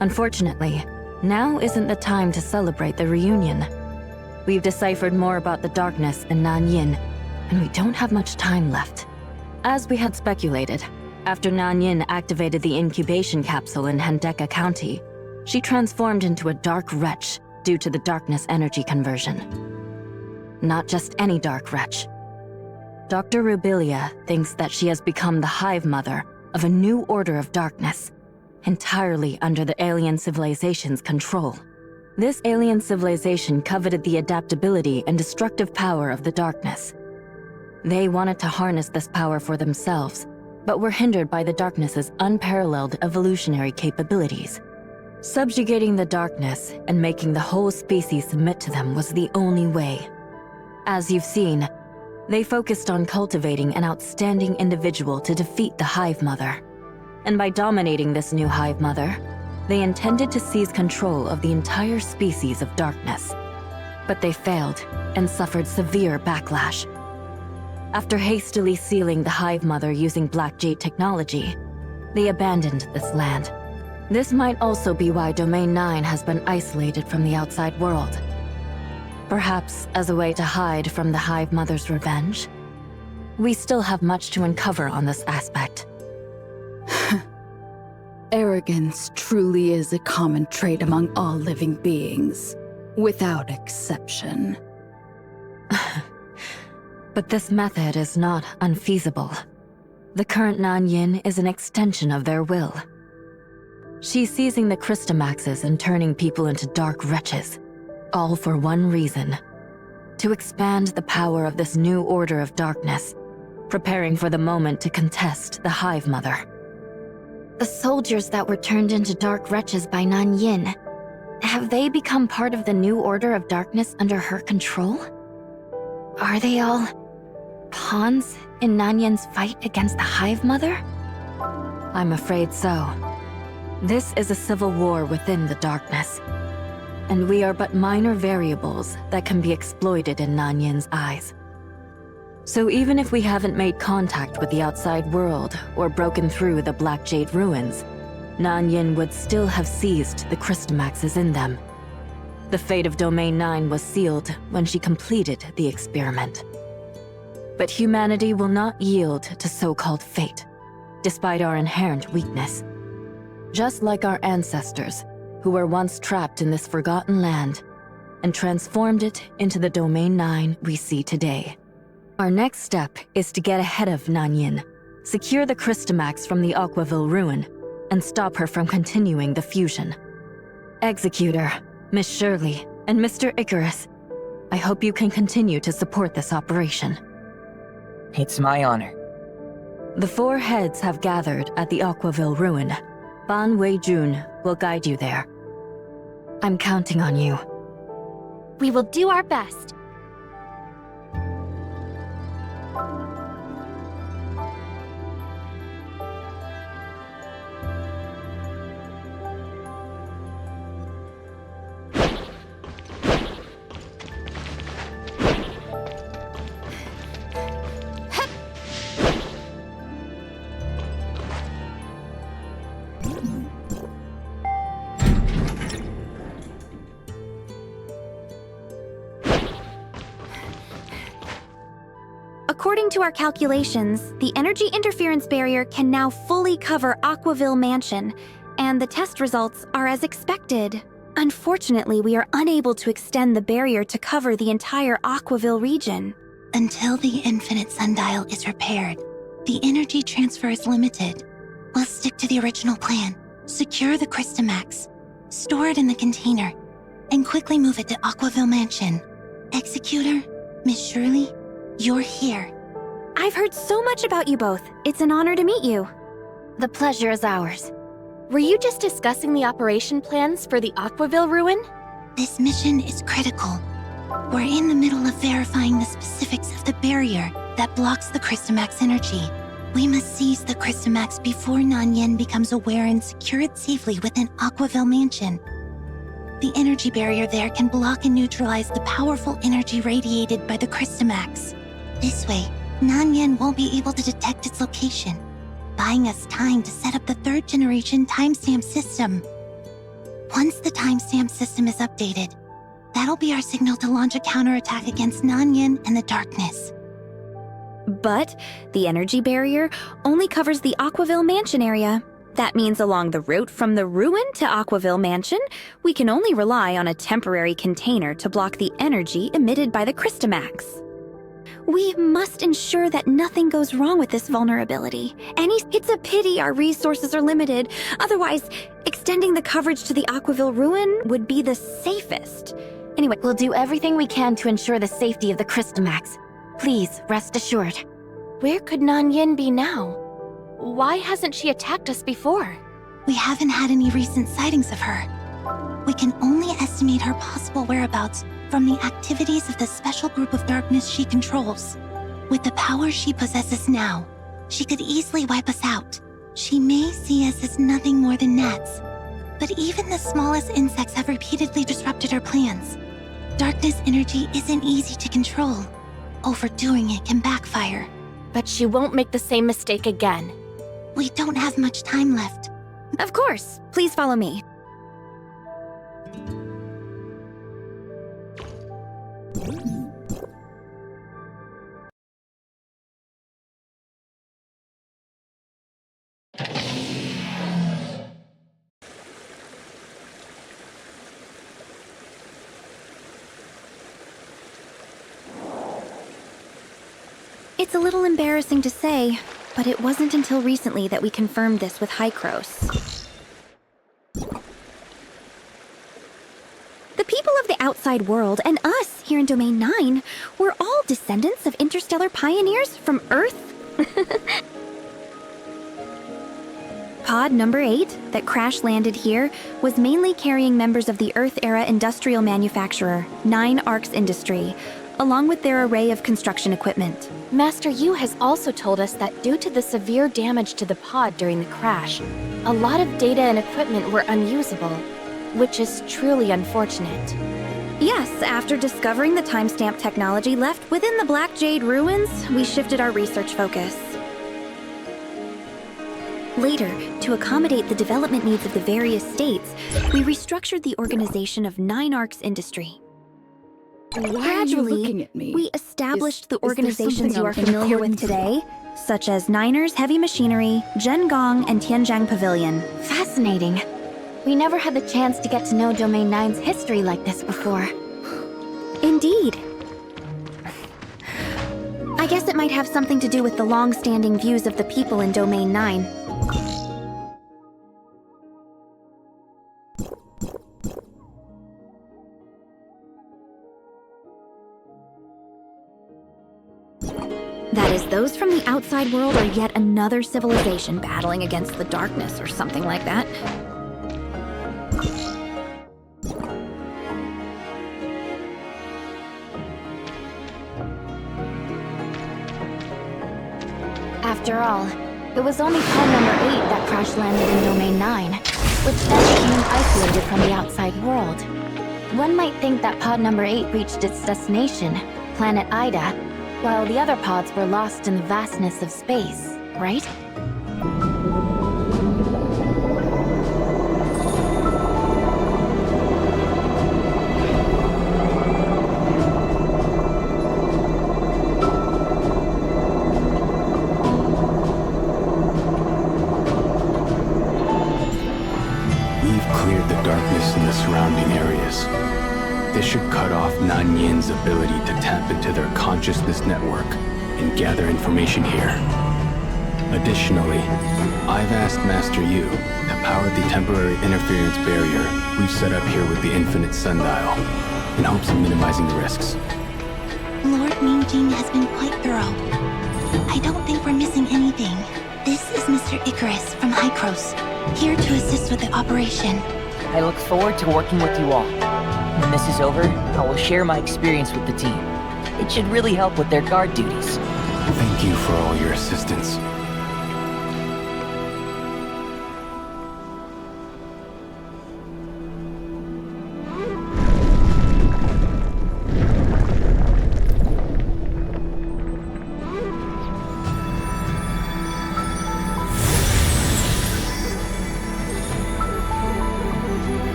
[SPEAKER 6] Unfortunately, now isn't the time to celebrate the reunion. We've deciphered more about the darkness in Nanyin, and we don't have much time left. As we had speculated, after Nanyin activated the incubation capsule in Hendeka County, she transformed into a dark wretch due to the darkness energy conversion. Not just any dark wretch. Dr. Rubilia thinks that she has become the hive mother of a new order of darkness, entirely under the alien civilization's control. This alien civilization coveted the adaptability and destructive power of the darkness. They wanted to harness this power for themselves, but were hindered by the darkness's unparalleled evolutionary capabilities. Subjugating the darkness and making the whole species submit to them was the only way. As you've seen, they focused on cultivating an outstanding individual to defeat the Hive Mother. And by dominating this new Hive Mother, they intended to seize control of the entire species of darkness. But they failed and suffered severe backlash. After hastily sealing the Hive Mother using Black Jade technology, they abandoned this land. This might also be why Domain 9 has been isolated from the outside world. Perhaps as a way to hide from the Hive Mother's revenge? We still have much to uncover on this aspect.
[SPEAKER 4] Arrogance truly is a common trait among all living beings, without exception.
[SPEAKER 6] But this method is not unfeasible. The current Nanyin is an extension of their will. She's seizing the Christomaxes and turning people into dark wretches, all for one reason: to expand the power of this new order of darkness, preparing for the moment to contest the Hive Mother.
[SPEAKER 2] The soldiers that were turned into dark wretches by Nan Yin, have they become part of the new order of darkness under her control? Are they all pawns in Nan Yin's fight against the Hive Mother?
[SPEAKER 6] I'm afraid so. This is a civil war within the darkness, and we are but minor variables that can be exploited in Nan Yin's eyes. So even if we haven't made contact with the outside world or broken through the Black Jade ruins, Nan Yin would still have seized the Crystamaxes in them. The fate of Domain 9 was sealed when she completed the experiment. But humanity will not yield to so-called fate, despite our inherent weakness. Just like our ancestors, who were once trapped in this forgotten land and transformed it into the Domain 9 we see today. Our next step is to get ahead of Nan Yin, secure the Crystamax from the Aquaville ruin, and stop her from continuing the fusion. Executor, Miss Shirley, and Mr. Icarus, I hope you can continue to support this operation.
[SPEAKER 10] It's my honor.
[SPEAKER 6] The four heads have gathered at the Aquaville ruin. Ban Wei-jun will guide you there. I'm counting on you.
[SPEAKER 9] We will do our best.
[SPEAKER 11] According to our calculations, the energy interference barrier can now fully cover Aquaville Mansion, and the test results are as expected. Unfortunately, we are unable to extend the barrier to cover the entire Aquaville region.
[SPEAKER 1] Until the infinite sundial is repaired, the energy transfer is limited. We'll stick to the original plan. Secure the Crystamax, store it in the container, and quickly move it to Aquaville Mansion. Executor, Miss Shirley, you're here.
[SPEAKER 11] I've heard so much about you both. It's an honor to meet you.
[SPEAKER 2] The pleasure is ours.
[SPEAKER 9] Were you just discussing the operation plans for the Aquaville ruin?
[SPEAKER 1] This mission is critical. We're in the middle of verifying the specifics of the barrier that blocks the Crystamax energy. We must seize the Crystamax before Nan Yin becomes aware and secure it safely within Aquaville Mansion. The energy barrier there can block and neutralize the powerful energy radiated by the Crystamax. This way, Nan Yin won't be able to detect its location, buying us time to set up the third-generation timestamp system. Once the timestamp system is updated, that'll be our signal to launch a counterattack against Nan Yin and the darkness.
[SPEAKER 11] But the energy barrier only covers the Aquaville Mansion area. That means along the route from the ruin to Aquaville Mansion, we can only rely on a temporary container to block the energy emitted by the Crystamax. We must ensure that nothing goes wrong with this vulnerability. It's a pity our resources are limited. Otherwise, extending the coverage to the Aquaville ruin would be the safest. Anyway,
[SPEAKER 2] We'll do everything we can to ensure the safety of the Crystamax. Please, rest assured.
[SPEAKER 9] Where could Nan Yin be now? Why hasn't she attacked us before?
[SPEAKER 1] We haven't had any recent sightings of her. We can only estimate her possible whereabouts from the activities of the special group of darkness she controls. With the power she possesses now, she could easily wipe us out. She may see us as nothing more than gnats, but even the smallest insects have repeatedly disrupted her plans. Darkness energy isn't easy to control. Overdoing it can backfire.
[SPEAKER 9] But she won't make the same mistake again.
[SPEAKER 1] We don't have much time left.
[SPEAKER 11] of course, please follow me. It's a little embarrassing to say, but it wasn't until recently that we confirmed this with Hykros. The people of the outside world and us here in Domain 9 were all descendants of interstellar pioneers from Earth. Pod number 8 that crash-landed here was mainly carrying members of the Earth-era industrial manufacturer, 9 Arcs Industry, along with their array of construction equipment.
[SPEAKER 2] Master Yu has also told us that due to the severe damage to the pod during the crash, a lot of data and equipment were unusable, which is truly unfortunate.
[SPEAKER 11] Yes, after discovering the timestamp technology left within the Black Jade ruins, we shifted our research focus. Later, to accommodate the development needs of the various states, we restructured the organization of 9 Arcs Industry.
[SPEAKER 4] Why are you looking at me?
[SPEAKER 11] We established the
[SPEAKER 4] is there
[SPEAKER 11] organizations
[SPEAKER 4] something
[SPEAKER 11] you are
[SPEAKER 4] I'm
[SPEAKER 11] familiar with
[SPEAKER 4] important?
[SPEAKER 11] today, such as Niners Heavy Machinery, Zhengong, and Tianjiang Pavilion.
[SPEAKER 2] Fascinating. We never had the chance to get to know Domain 9's history like this before.
[SPEAKER 11] Indeed. I guess it might have something to do with the long-standing views of the people in Domain 9. That is, those from the outside world are yet another civilization battling against the darkness or something like that.
[SPEAKER 2] After all, it was only pod number 8 that crash-landed in Domain 9, which then became isolated from the outside world. One might think that pod number 8 reached its destination, planet Ida, while the other pods were lost in the vastness of space, right?
[SPEAKER 7] Cleared the darkness in the surrounding areas. This should cut off Nanyin's ability to tap into their consciousness network and gather information here. Additionally, I've asked Master Yu to power the temporary interference barrier we've set up here with the Infinite Sundial, in hopes of minimizing the risks.
[SPEAKER 1] Lord Mingjing has been quite thorough. I don't think we're missing anything. This is Mr. Icarus from Hycros, here to assist with the operation.
[SPEAKER 10] I look forward to working with you all. When this is over, I will share my experience with the team. It should really help with their guard duties.
[SPEAKER 7] Thank you for all your assistance.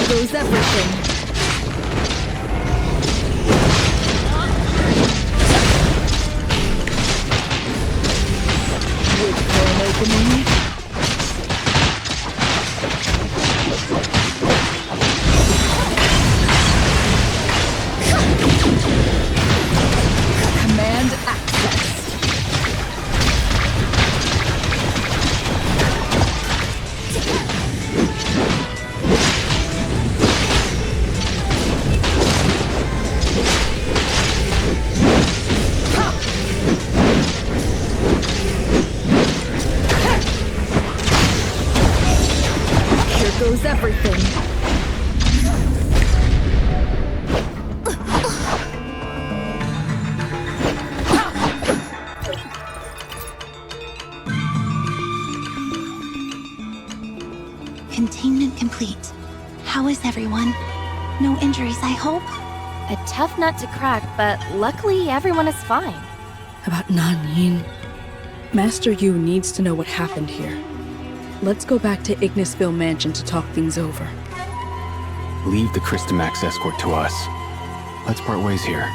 [SPEAKER 4] Lose everything. goes everything.
[SPEAKER 1] Containment complete. How is everyone? No injuries, I hope?
[SPEAKER 9] A tough nut to crack, but luckily everyone is fine.
[SPEAKER 12] About Nanyin. Master Yu needs to know what happened here. Let's go back to Ignisville Mansion to talk things over.
[SPEAKER 7] Leave the Christamax escort to us. Let's part ways here.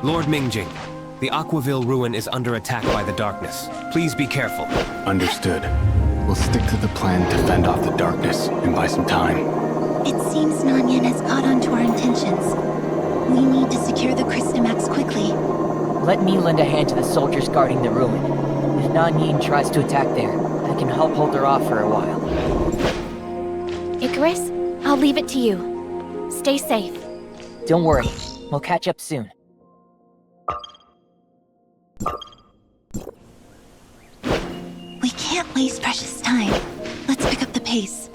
[SPEAKER 13] Lord Mingjing, the Aquaville ruin is under attack by the darkness. Please be careful.
[SPEAKER 7] Understood. We'll stick to the plan to fend off the darkness and buy some time.
[SPEAKER 1] It seems Nanyan has caught on to our intentions. We need to secure the Christamax quickly.
[SPEAKER 10] Let me lend a hand to the soldiers guarding the ruin. If Nanyin tries to attack there, I can help hold her off for a while.
[SPEAKER 9] Icarus, I'll leave it to you. Stay safe.
[SPEAKER 10] Don't worry, we'll catch up soon.
[SPEAKER 1] We can't waste precious time. Let's pick up the pace.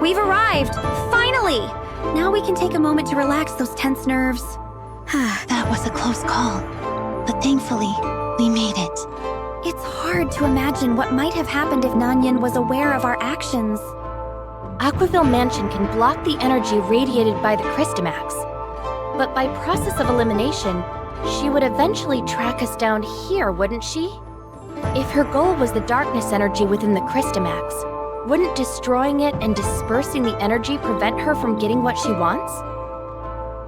[SPEAKER 11] We've arrived! Finally! Now we can take a moment to relax those tense nerves.
[SPEAKER 1] That was a close call, but thankfully, we made it.
[SPEAKER 11] It's hard to imagine what might have happened if Nanyan was aware of our actions.
[SPEAKER 9] Aquaville Mansion can block the energy radiated by the Christamax. But by process of elimination, she would eventually track us down here, wouldn't she? If her goal was the darkness energy within the Christamax, wouldn't destroying it and dispersing the energy prevent her from getting what she wants?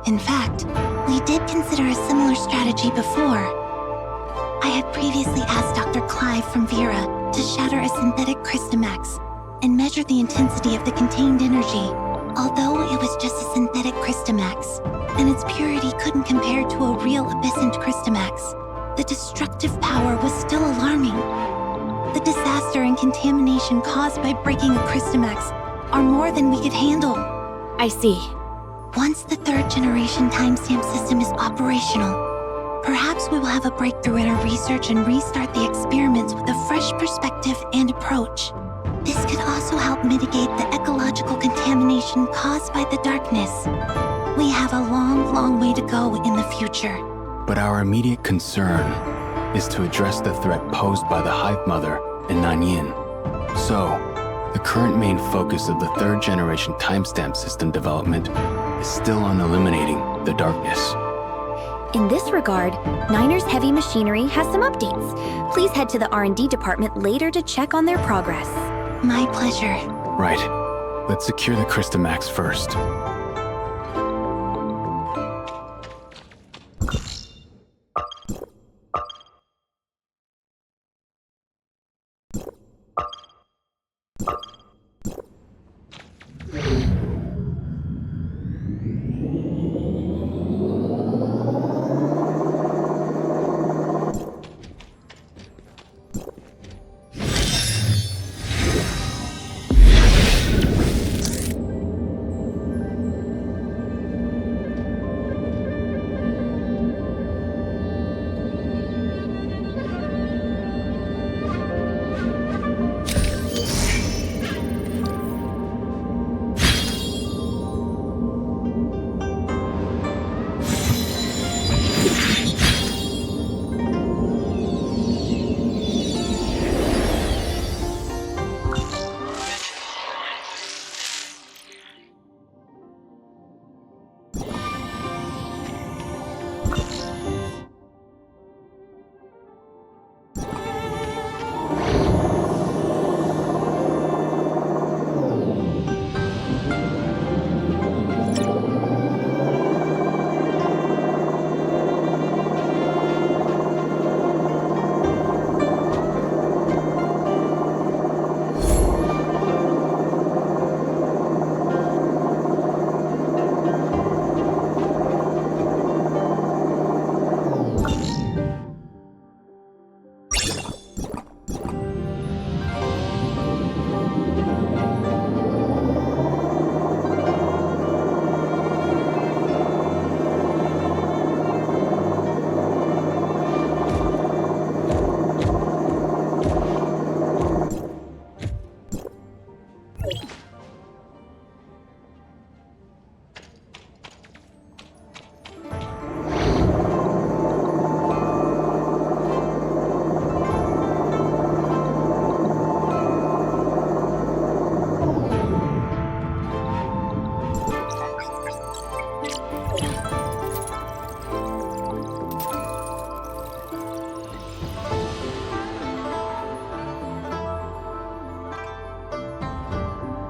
[SPEAKER 1] In fact, we did consider a similar strategy before. I had previously asked Dr. Clive from Vera to shatter a synthetic Christamax and measure the intensity of the contained energy. Although it was just a synthetic Christamax, and its purity couldn't compare to a real Abyssant Christamax, the destructive power was still alarming. The disaster and contamination caused by breaking a Christamax are more than we could handle.
[SPEAKER 9] I see.
[SPEAKER 1] Once the third generation timestamp system is operational, perhaps we will have a breakthrough in our research and restart the experiments with a fresh perspective and approach. This could also help mitigate the ecological contamination caused by the darkness. We have a long way to go in the future.
[SPEAKER 7] But our immediate concern is to address the threat posed by the Hive Mother and Nanyin. So, the current main focus of the third generation timestamp system development is still on eliminating the darkness.
[SPEAKER 11] In this regard, Niner's Heavy Machinery has some updates. Please head to the R&D department later to check on their progress.
[SPEAKER 1] My pleasure.
[SPEAKER 7] Right. Let's secure the Christamax first.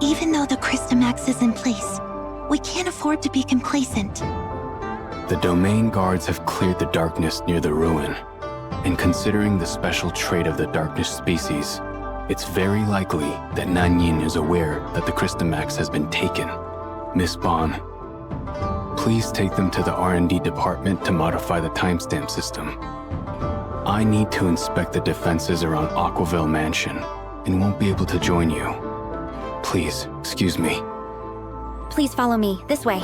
[SPEAKER 1] Even though the Christamax is in place, we can't afford to be complacent.
[SPEAKER 7] The domain guards have cleared the darkness near the ruin, And considering the special trait of the darkness species, it's very likely that Nanyin is aware that the Crystamax has been taken. Miss Bond, please take them to the R&D department to modify the timestamp system. I need to inspect the defenses around Aquaville Mansion and won't be able to join you. Please, excuse me.
[SPEAKER 11] Please follow me, this way.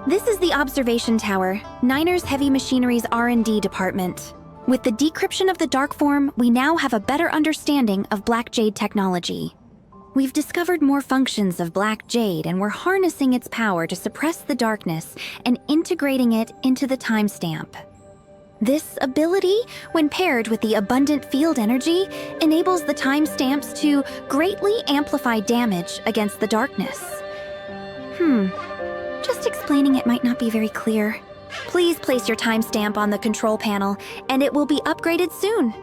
[SPEAKER 11] This is the observation tower, Niner's Heavy Machinery's R&D department. With the decryption of the dark form, we now have a better understanding of Black Jade technology. We've discovered more functions of Black Jade, and we're harnessing its power to suppress the darkness and integrating it into the timestamp. This ability, when paired with the abundant field energy, enables the timestamps to greatly amplify damage against the darkness. Just explaining it might not be very clear. Please place your timestamp on the control panel, and it will be upgraded soon.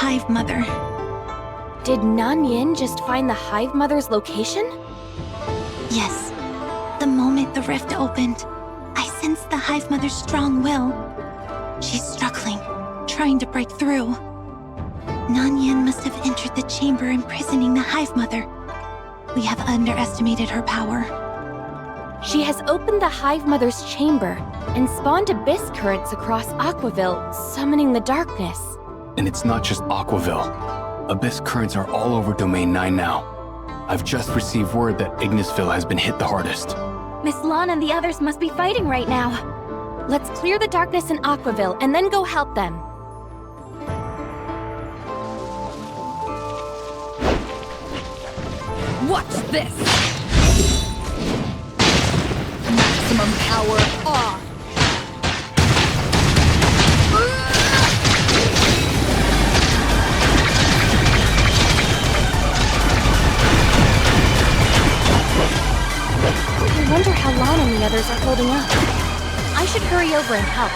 [SPEAKER 11] Hive Mother.
[SPEAKER 9] Did Nanyin just find the Hive Mother's location?
[SPEAKER 11] Yes. The moment the rift opened, I sensed the Hive Mother's strong will. She's struggling, trying to break through. Nanyin must have entered the chamber imprisoning the Hive Mother. We have underestimated her power.
[SPEAKER 9] She has opened the Hive Mother's chamber and spawned abyss currents across Aquaville, summoning the darkness.
[SPEAKER 7] And it's not just Aquaville. Abyss currents are all over Domain 9 now. I've just received word that Ignisville has been hit the hardest.
[SPEAKER 9] Miss Lan and the others must be fighting right now. Let's clear the darkness in Aquaville and then go help them.
[SPEAKER 4] Watch this! Maximum power off!
[SPEAKER 9] I wonder how Lan and the others are holding up. I should hurry over and help.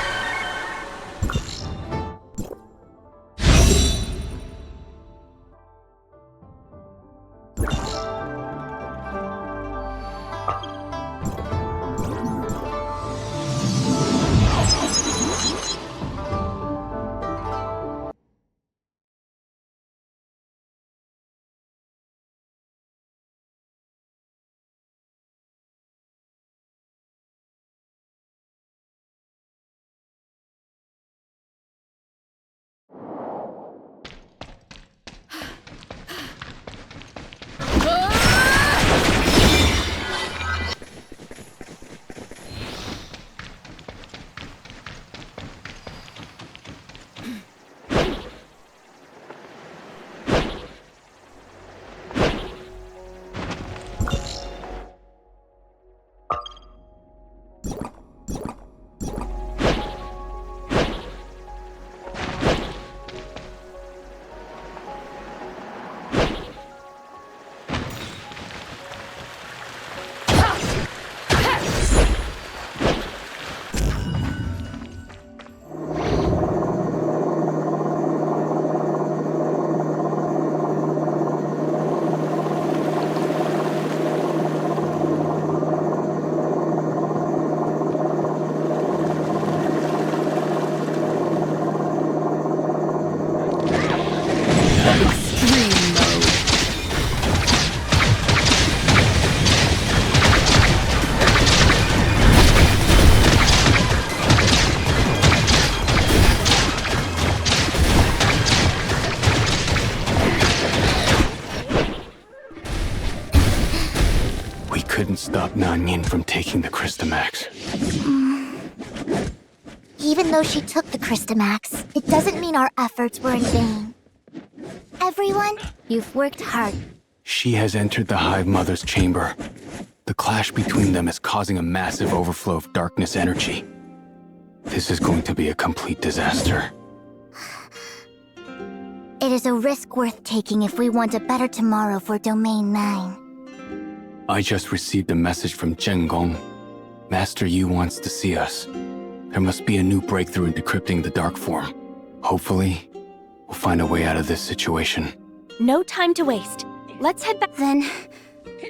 [SPEAKER 7] Couldn't stop Nanyin from taking the Crystamax.
[SPEAKER 1] Even though she took the Crystamax, it doesn't mean our efforts were in vain. Everyone, you've worked hard.
[SPEAKER 7] She has entered the Hive Mother's chamber. The clash between them is causing a massive overflow of darkness energy. This is going to be a complete disaster.
[SPEAKER 1] It is a risk worth taking if we want a better tomorrow for Domain 9.
[SPEAKER 7] I just received a message from Zheng Gong. Master Yu wants to see us. There must be a new breakthrough in decrypting the dark form. Hopefully, we'll find a way out of this situation.
[SPEAKER 9] No time to waste. Let's head back.
[SPEAKER 1] Then,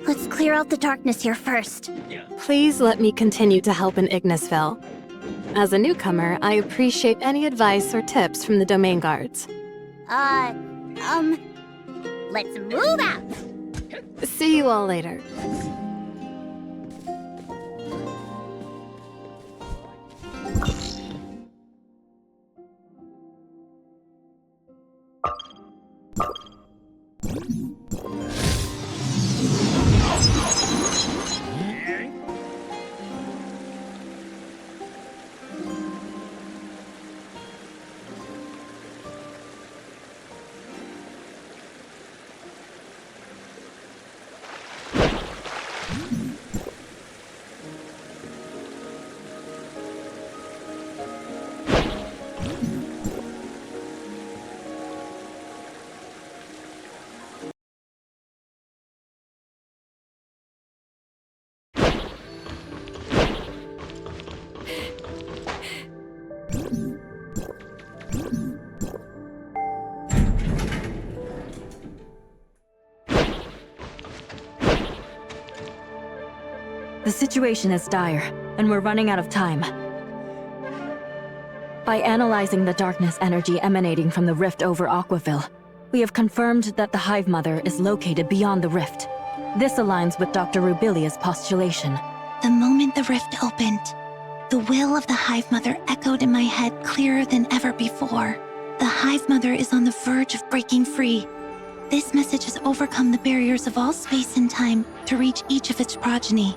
[SPEAKER 1] let's clear out the darkness here first.
[SPEAKER 3] Please let me continue to help in Ignisville. As a newcomer, I appreciate any advice or tips from the domain guards.
[SPEAKER 1] Let's move out!
[SPEAKER 3] See you all later.
[SPEAKER 6] The situation is dire, and we're running out of time. By analyzing the darkness energy emanating from the rift over Aquaville, we have confirmed that the Hive Mother is located beyond the rift. This aligns with Dr. Rubilia's postulation.
[SPEAKER 1] The moment the rift opened, the will of the Hive Mother echoed in my head clearer than ever before. The Hive Mother is on the verge of breaking free. This message has overcome the barriers of all space and time to reach each of its progeny.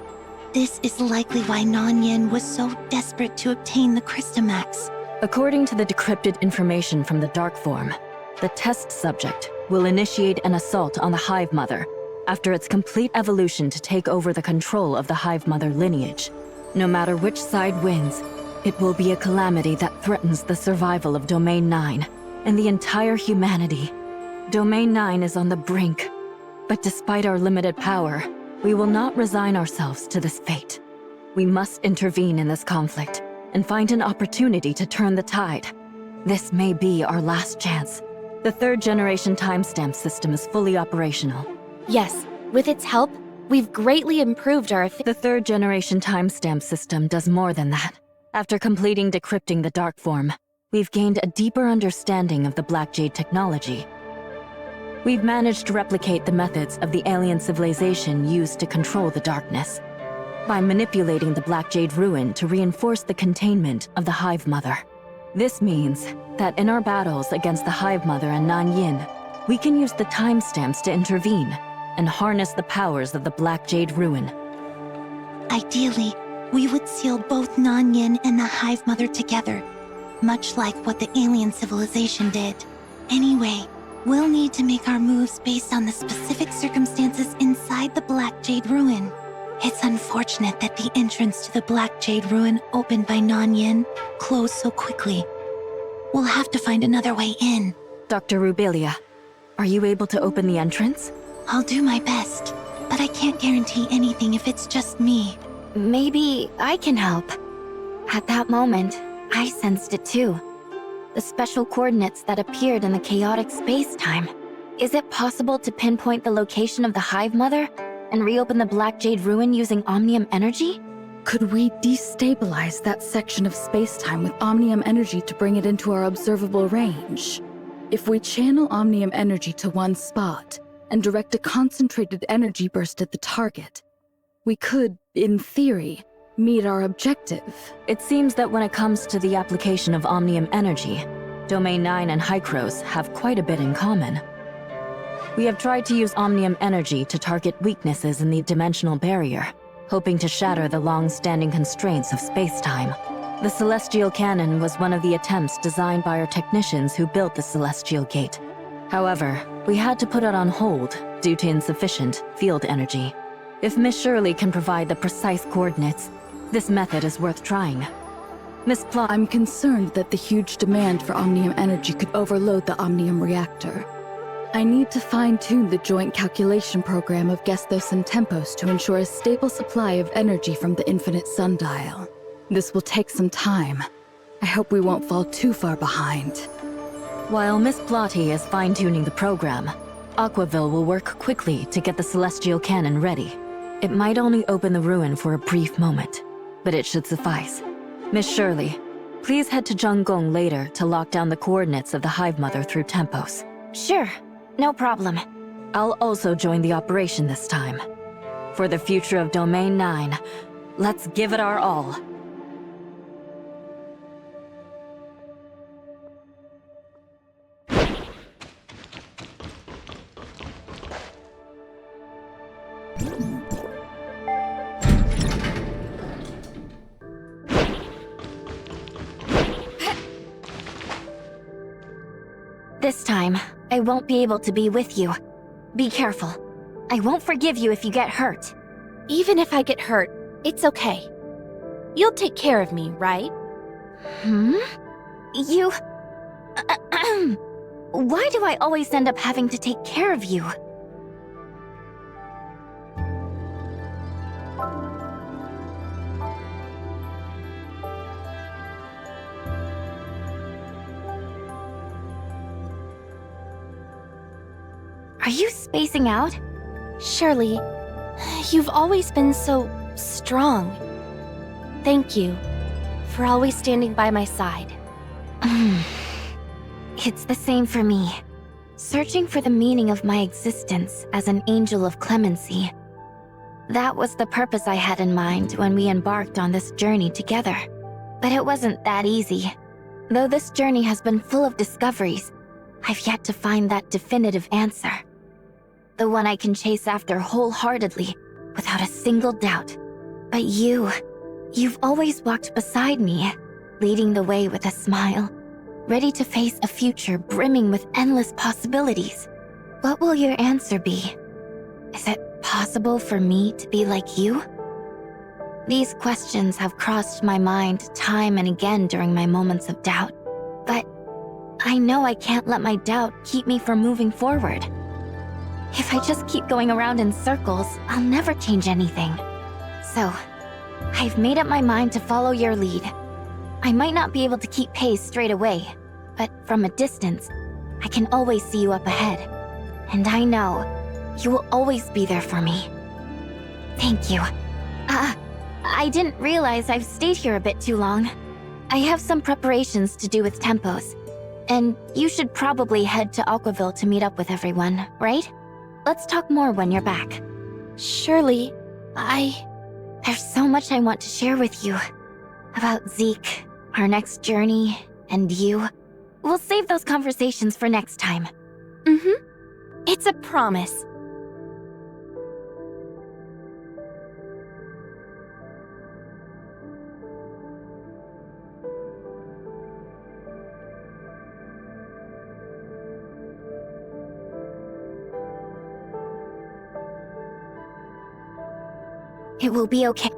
[SPEAKER 1] This is likely why Nan was so desperate to obtain the Crystamax.
[SPEAKER 6] According to the decrypted information from the Dark Form, the test subject will initiate an assault on the Hive Mother after its complete evolution to take over the control of the Hive Mother lineage. No matter which side wins, it will be a calamity that threatens the survival of Domain 9 and the entire humanity. Domain 9 is on the brink, but despite our limited power, we will not resign ourselves to this fate. We must intervene in this conflict and find an opportunity to turn the tide. This may be our last chance. The third-generation timestamp system is fully operational.
[SPEAKER 9] Yes, with its help, we've greatly improved our
[SPEAKER 6] The third-generation timestamp system does more than that. After completing decrypting the Dark Form, we've gained a deeper understanding of the Black Jade technology. We've managed to replicate the methods of the alien civilization used to control the darkness, by manipulating the Black Jade ruin to reinforce the containment of the Hive Mother. This means that in our battles against the Hive Mother and Nan Yin, we can use the timestamps to intervene and harness the powers of the Black Jade ruin.
[SPEAKER 1] Ideally, we would seal both Nan and the Hive Mother together, much like what the alien civilization did. Anyway, we'll need to make our moves based on the specific circumstances inside the Black Jade ruin. It's unfortunate that the entrance to the Black Jade ruin opened by Nan closed so quickly. We'll have to find another way in.
[SPEAKER 6] Dr. Rubilia, are you able to open the entrance?
[SPEAKER 1] I'll do my best, but I can't guarantee anything if it's just me.
[SPEAKER 2] Maybe I can help. At that moment, I sensed it too. The special coordinates that appeared in the chaotic space-time. Is it possible to pinpoint the location of the Hive Mother and reopen the Black Jade ruin using Omnium energy?
[SPEAKER 4] Could we destabilize that section of space-time with Omnium energy to bring it into our observable range? If we channel Omnium energy to one spot and direct a concentrated energy burst at the target, we could, in theory, meet our objective.
[SPEAKER 6] It seems that when it comes to the application of Omnium energy, Domain 9 and Hykros have quite a bit in common. We have tried to use Omnium energy to target weaknesses in the dimensional barrier, hoping to shatter the long-standing constraints of space-time. The Celestial Cannon was one of the attempts designed by our technicians who built the Celestial Gate. However, we had to put it on hold due to insufficient field energy. If Miss Shirley can provide the precise coordinates, this method is worth trying. Miss Plot,
[SPEAKER 4] I'm concerned that the huge demand for Omnium energy could overload the Omnium reactor. I need to fine-tune the joint calculation program of Gestos and Tempos to ensure a stable supply of energy from the infinite sundial. This will take some time. I hope we won't fall too far behind.
[SPEAKER 6] while Miss Plotty is fine-tuning the program, Aquaville will work quickly to get the Celestial Cannon ready. It might only open the ruin for a brief moment, but it should suffice. Miss Shirley, please head to Zhonggong later to lock down the coordinates of the Hive Mother through Tempos.
[SPEAKER 2] Sure, no problem.
[SPEAKER 6] I'll also join the operation this time. For the future of Domain 9, let's give it our all.
[SPEAKER 2] This time, I won't be able to be with you. Be careful. I won't forgive you if you get hurt.
[SPEAKER 9] Even if I get hurt, it's okay. You'll take care of me, right?
[SPEAKER 2] You... Why do I always end up having to take care of you? Are you spacing out?
[SPEAKER 9] Shirley, you've always been so strong. Thank you for always standing by my side.
[SPEAKER 2] It's the same for me. Searching for the meaning of my existence as an angel of clemency. That was the purpose I had in mind when we embarked on this journey together. But it wasn't that easy. Though this journey has been full of discoveries, I've yet to find that definitive answer. The one I can chase after wholeheartedly, without a single doubt. But you've always walked beside me, leading the way with a smile, ready to face a future brimming with endless possibilities. What will your answer be? Is it possible for me to be like you? These questions have crossed my mind time and again during my moments of doubt, but I know I can't let my doubt keep me from moving forward. If I just keep going around in circles, I'll never change anything. So, I've made up my mind to follow your lead. I might not be able to keep pace straight away, but from a distance, I can always see you up ahead. And I know you will always be there for me. Thank you. I didn't realize I've stayed here a bit too long. I have some preparations to do with Tempos, and you should probably head to Aquaville to meet up with everyone, right? Let's talk more when you're back.
[SPEAKER 9] Surely,
[SPEAKER 2] There's so much I want to share with you. About Zeke, our next journey, and you. We'll save those conversations for next time.
[SPEAKER 9] It's a promise.
[SPEAKER 2] It will be okay.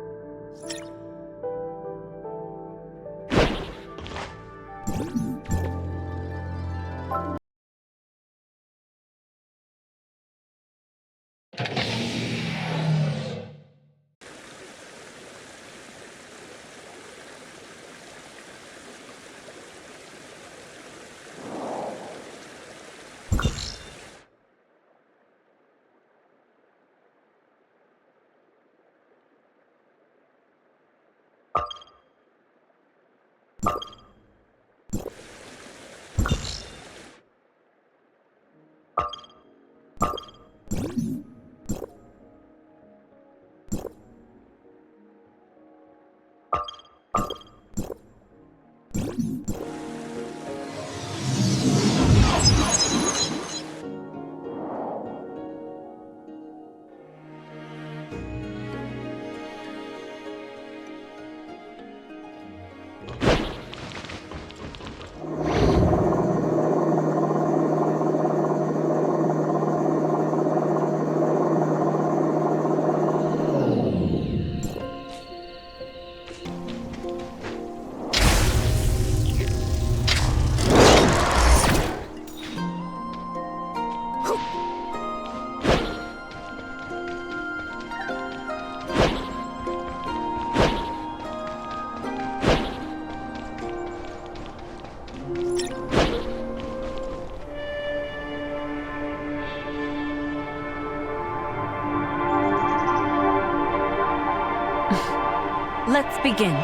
[SPEAKER 6] Let's begin.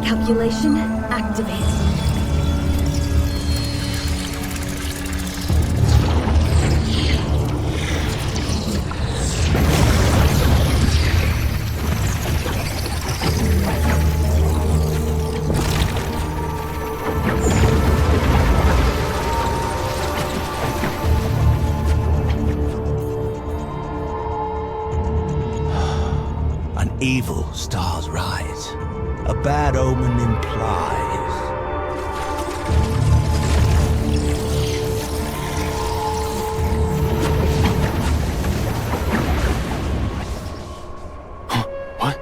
[SPEAKER 4] Calculation activate.
[SPEAKER 14] Evil stars rise. A bad omen implies.
[SPEAKER 7] What?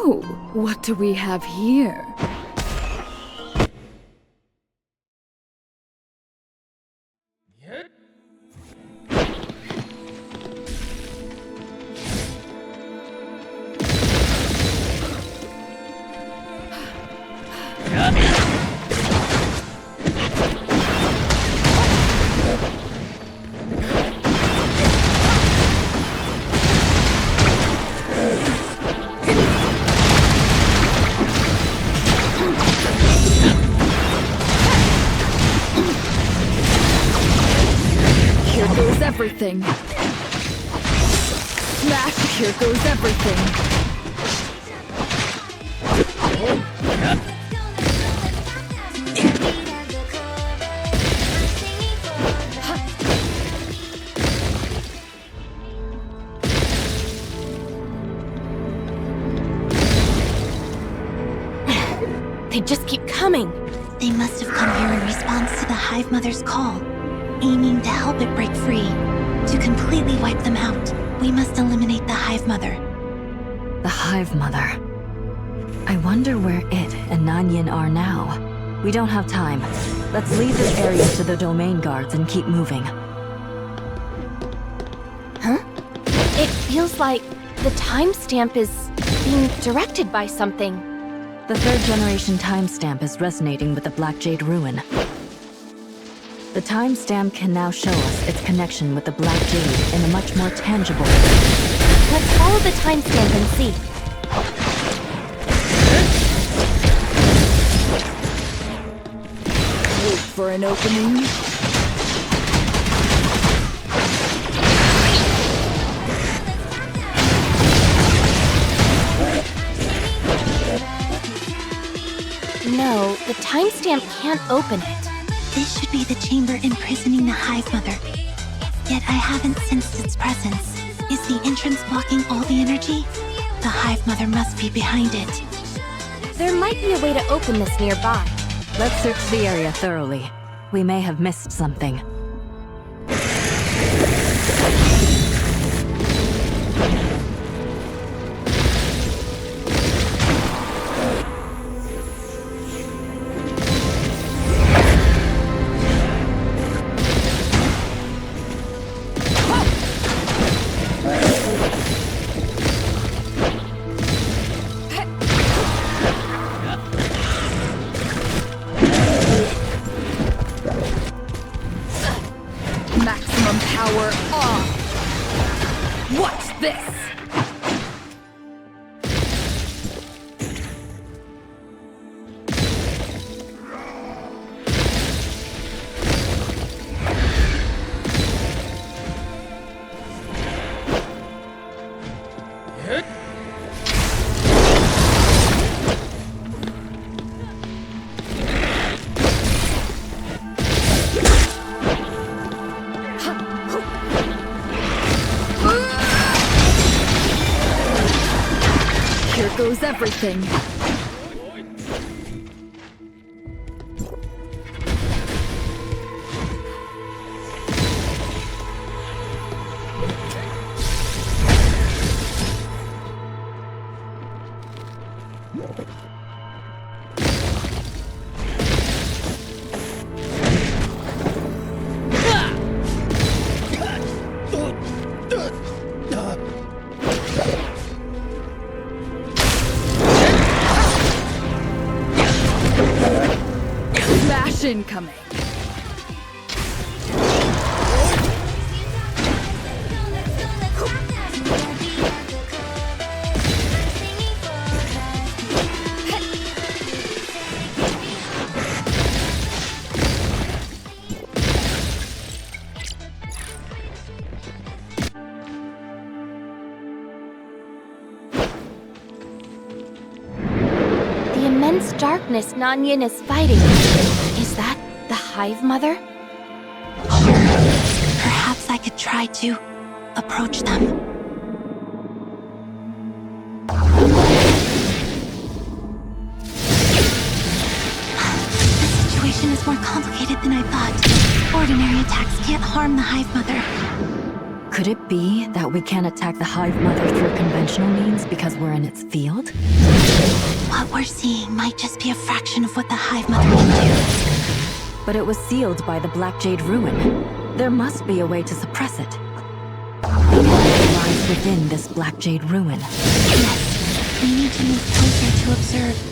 [SPEAKER 4] Oh, what do we have here? Everything. Smash, here goes everything.
[SPEAKER 9] They just keep coming.
[SPEAKER 1] They must have come here in response to the Hive Mother's call, aiming to help it break free. To completely wipe them out, we must eliminate the Hive Mother.
[SPEAKER 6] The Hive Mother. I wonder where it and Nanyin are now. We don't have time. Let's leave this area to the domain guards and keep moving.
[SPEAKER 9] Huh? It feels like the timestamp is being directed by something.
[SPEAKER 6] The third generation timestamp is resonating with the Black Jade Ruin. The timestamp can now show us its connection with the Black Jade in a much more tangible way.
[SPEAKER 9] Let's follow the timestamp and see.
[SPEAKER 4] Wait for an opening.
[SPEAKER 9] No, the timestamp can't open it.
[SPEAKER 1] This should be the chamber imprisoning the Hive Mother. Yet I haven't sensed its presence. Is the entrance blocking all the energy? The Hive Mother must be behind it.
[SPEAKER 9] There might be a way to open this nearby.
[SPEAKER 6] Let's search the area thoroughly. We may have missed something.
[SPEAKER 4] Maximum power off! What's this? Here goes everything. Smash incoming.
[SPEAKER 9] The immense darkness Nanyin is fighting. Is that the Hive Mother?
[SPEAKER 1] Perhaps I could try to approach them. The situation is more complicated than I thought. Ordinary attacks can't harm the Hive Mother.
[SPEAKER 6] Could it be that we can't attack the Hive Mother through conventional means because we're in its field?
[SPEAKER 1] What we're seeing might just be a fraction of what the Hive Mother can do.
[SPEAKER 6] But it was sealed by the Black Jade Ruin. There must be a way to suppress it. The energy lies within this Black Jade Ruin.
[SPEAKER 1] Yes, we need to move closer to observe.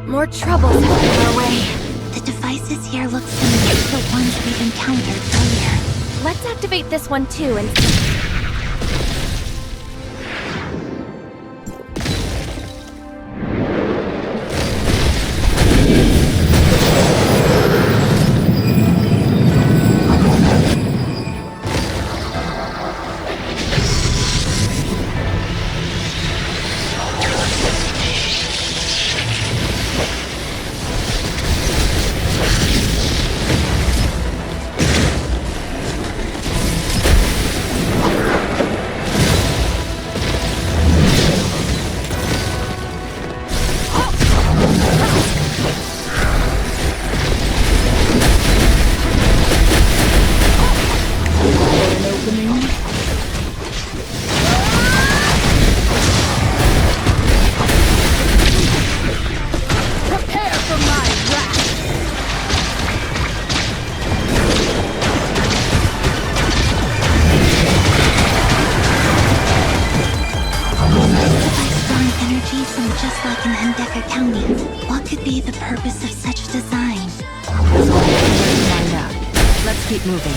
[SPEAKER 9] More troubles have come our way.
[SPEAKER 1] The devices here look similar to the ones we've encountered earlier.
[SPEAKER 9] Let's activate this one too and...
[SPEAKER 1] Just like in Hendeka County, what could be the purpose of such design?
[SPEAKER 6] There's only one way to find out. Let's keep moving.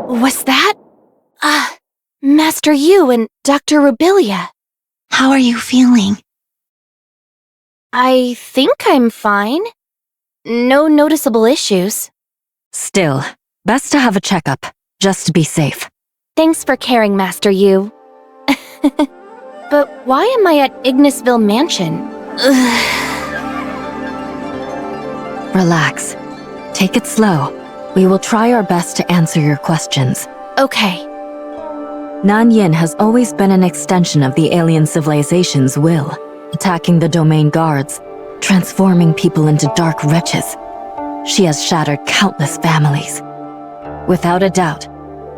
[SPEAKER 9] Was that? Master Yu and Dr. Rubilia.
[SPEAKER 1] How are you feeling?
[SPEAKER 9] I think I'm fine. No noticeable issues.
[SPEAKER 6] Still, best to have a checkup, just to be safe.
[SPEAKER 9] Thanks for caring, Master Yu. But why am I at Ignisville Mansion?
[SPEAKER 6] Relax. Take it slow. We will try our best to answer your questions.
[SPEAKER 9] Okay.
[SPEAKER 6] Nanyin has always been an extension of the alien civilization's will, attacking the domain guards, transforming people into dark wretches. She has shattered countless families. Without a doubt,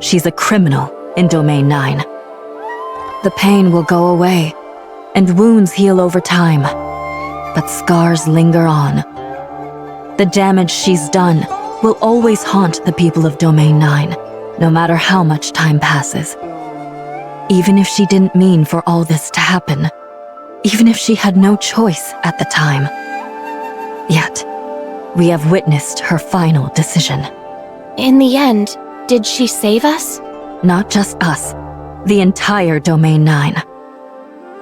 [SPEAKER 6] she's a criminal in Domain 9. The pain will go away, and wounds heal over time, but scars linger on. The damage she's done will always haunt the people of Domain 9, no matter how much time passes. Even if she didn't mean for all this to happen, even if she had no choice at the time. Yet, we have witnessed her final decision.
[SPEAKER 9] In the end, did she save us?
[SPEAKER 6] Not just us, the entire Domain 9.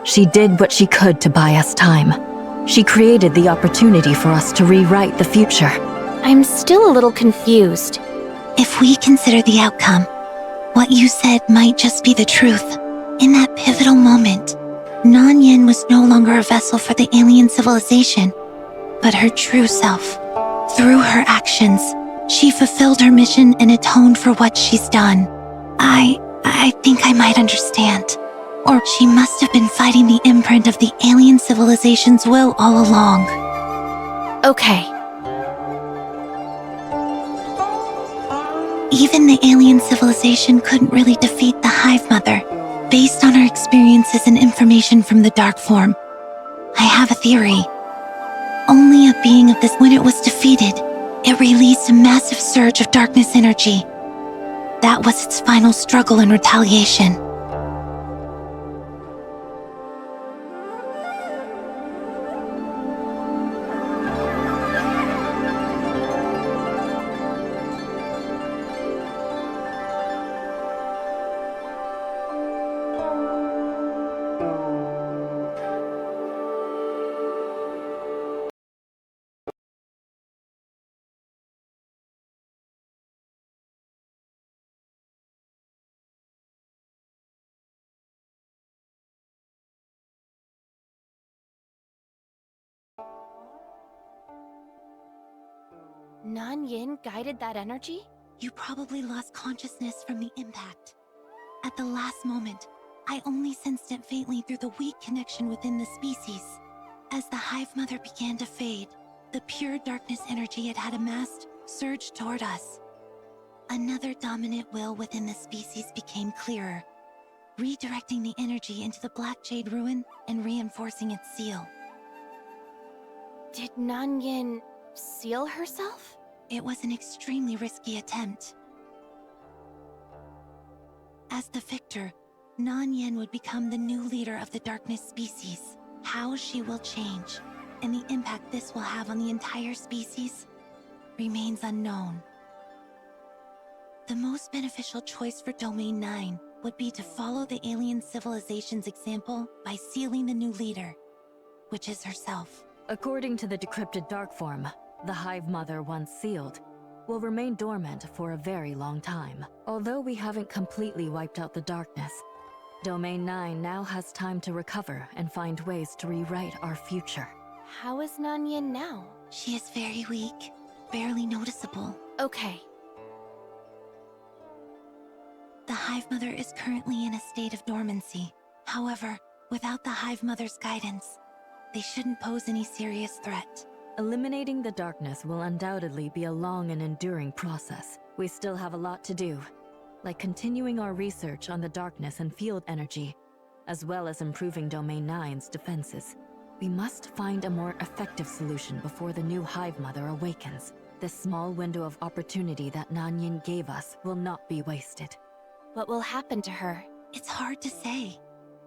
[SPEAKER 6] She did what she could to buy us time. She created the opportunity for us to rewrite the future.
[SPEAKER 9] I'm still a little confused.
[SPEAKER 1] If we consider the outcome, what you said might just be the truth. In that pivotal moment, Nanyin was no longer a vessel for the alien civilization, but her true self. Through her actions, she fulfilled her mission and atoned for what she's done. I think I might understand. Or she must have been fighting the imprint of the alien civilization's will all along.
[SPEAKER 9] Okay.
[SPEAKER 1] Even the alien civilization couldn't really defeat the Hive Mother, based on her experiences and information from the dark form. I have a theory. Only a being of this, when it was defeated, it released a massive surge of darkness energy. That was its final struggle and retaliation.
[SPEAKER 9] Nanyin guided that energy?
[SPEAKER 1] You probably lost consciousness from the impact. At the last moment, I only sensed it faintly through the weak connection within the species. As the Hive Mother began to fade, the pure darkness energy it had amassed surged toward us. Another dominant will within the species became clearer, redirecting the energy into the Black Jade Ruin and reinforcing its seal.
[SPEAKER 9] Did Nanyin seal herself?
[SPEAKER 1] It was an extremely risky attempt. As the victor, Nanyin would become the new leader of the darkness species. How she will change, and the impact this will have on the entire species, remains unknown. The most beneficial choice for Domain 9 would be to follow the alien civilization's example by sealing the new leader, which is herself.
[SPEAKER 6] According to the decrypted dark form, the Hive Mother once sealed will remain dormant for a very long time. Although we haven't completely wiped out the darkness, Domain 9 now has time to recover and find ways to rewrite our future.
[SPEAKER 9] How is Nanyin now?
[SPEAKER 1] She is very weak, barely noticeable.
[SPEAKER 9] Okay.
[SPEAKER 1] The Hive Mother is currently in a state of dormancy. However, without the Hive Mother's guidance, they shouldn't pose any serious threat.
[SPEAKER 6] Eliminating the darkness will undoubtedly be a long and enduring process. We still have a lot to do, like continuing our research on the darkness and field energy, as well as improving Domain 9's defenses. We must find a more effective solution before the new Hive Mother awakens. This small window of opportunity that Nanyin gave us will not be wasted.
[SPEAKER 9] What will happen to her?
[SPEAKER 1] It's hard to say.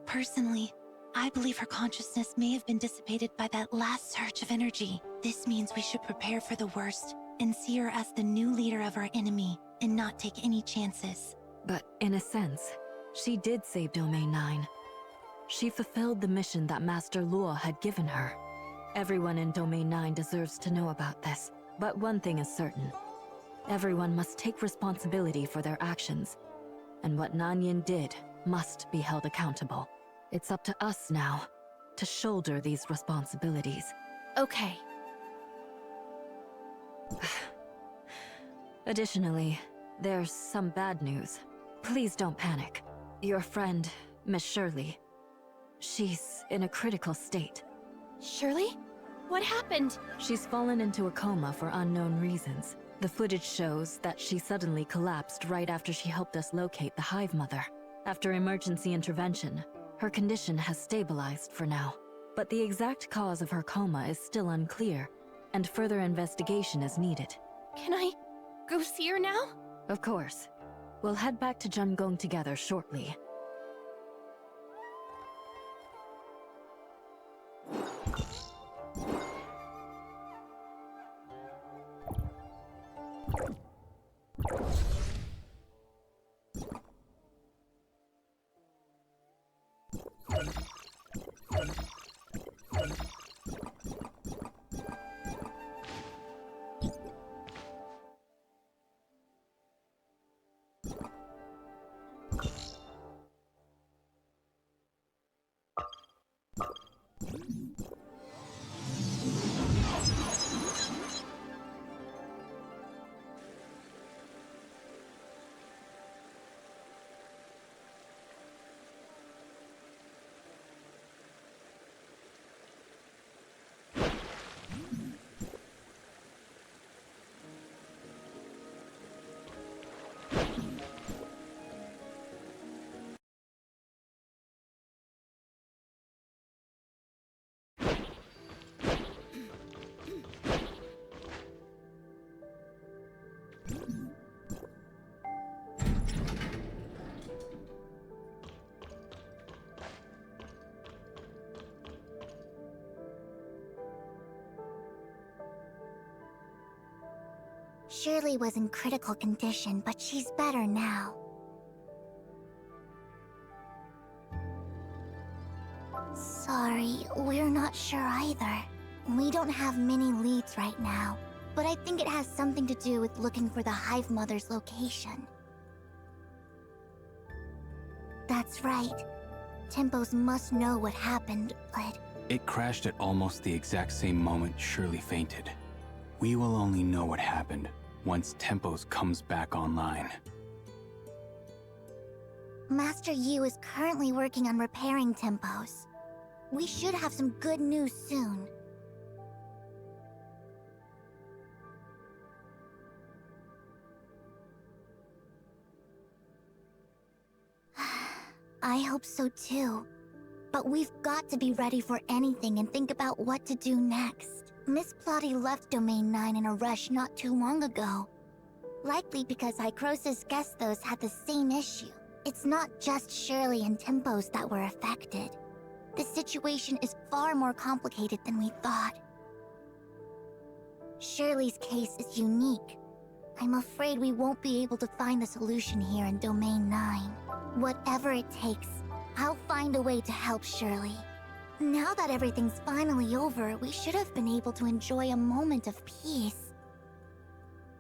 [SPEAKER 1] Personally, I believe her consciousness may have been dissipated by that last surge of energy. This means we should prepare for the worst
[SPEAKER 15] and see her as the new leader of our enemy and not take any chances.
[SPEAKER 6] But in a sense, she did save Domain 9. She fulfilled the mission that Master Luo had given her. Everyone in Domain 9 deserves to know about this, but one thing is certain. Everyone must take responsibility for their actions, and what Nanyin did must be held accountable. It's up to us now to shoulder these responsibilities.
[SPEAKER 9] Okay.
[SPEAKER 6] Additionally, there's some bad news. Please don't panic. Your friend, Miss Shirley, she's in a critical state.
[SPEAKER 9] Shirley? What happened?
[SPEAKER 6] She's fallen into a coma for unknown reasons. The footage shows that she suddenly collapsed right after she helped us locate the Hive Mother. After emergency intervention, her condition has stabilized for now. But the exact cause of her coma is still unclear, and further investigation is needed.
[SPEAKER 9] Can I go see her now?
[SPEAKER 6] Of course. We'll head back to Jungong together shortly.
[SPEAKER 1] Shirley was in critical condition, but she's better now. Sorry, we're not sure either. We don't have many leads right now, but I think it has something to do with looking for the Hive Mother's location. That's right. Tempos must know what happened, but...
[SPEAKER 7] It crashed at almost the exact same moment Shirley fainted. We will only know what happened once Tempos comes back online.
[SPEAKER 1] Master Yu is currently working on repairing Tempos. We should have some good news soon. I hope so too. But we've got to be ready for anything and think about what to do next. Miss Plotty left Domain 9 in a rush not too long ago. Likely because Hycrosis Gestos had the same issue. It's not just Shirley and Tempos that were affected. The situation is far more complicated than we thought. Shirley's case is unique. I'm afraid we won't be able to find the solution here in Domain 9. Whatever it takes, I'll find a way to help Shirley. Now that everything's finally over, we should have been able to enjoy a moment of peace.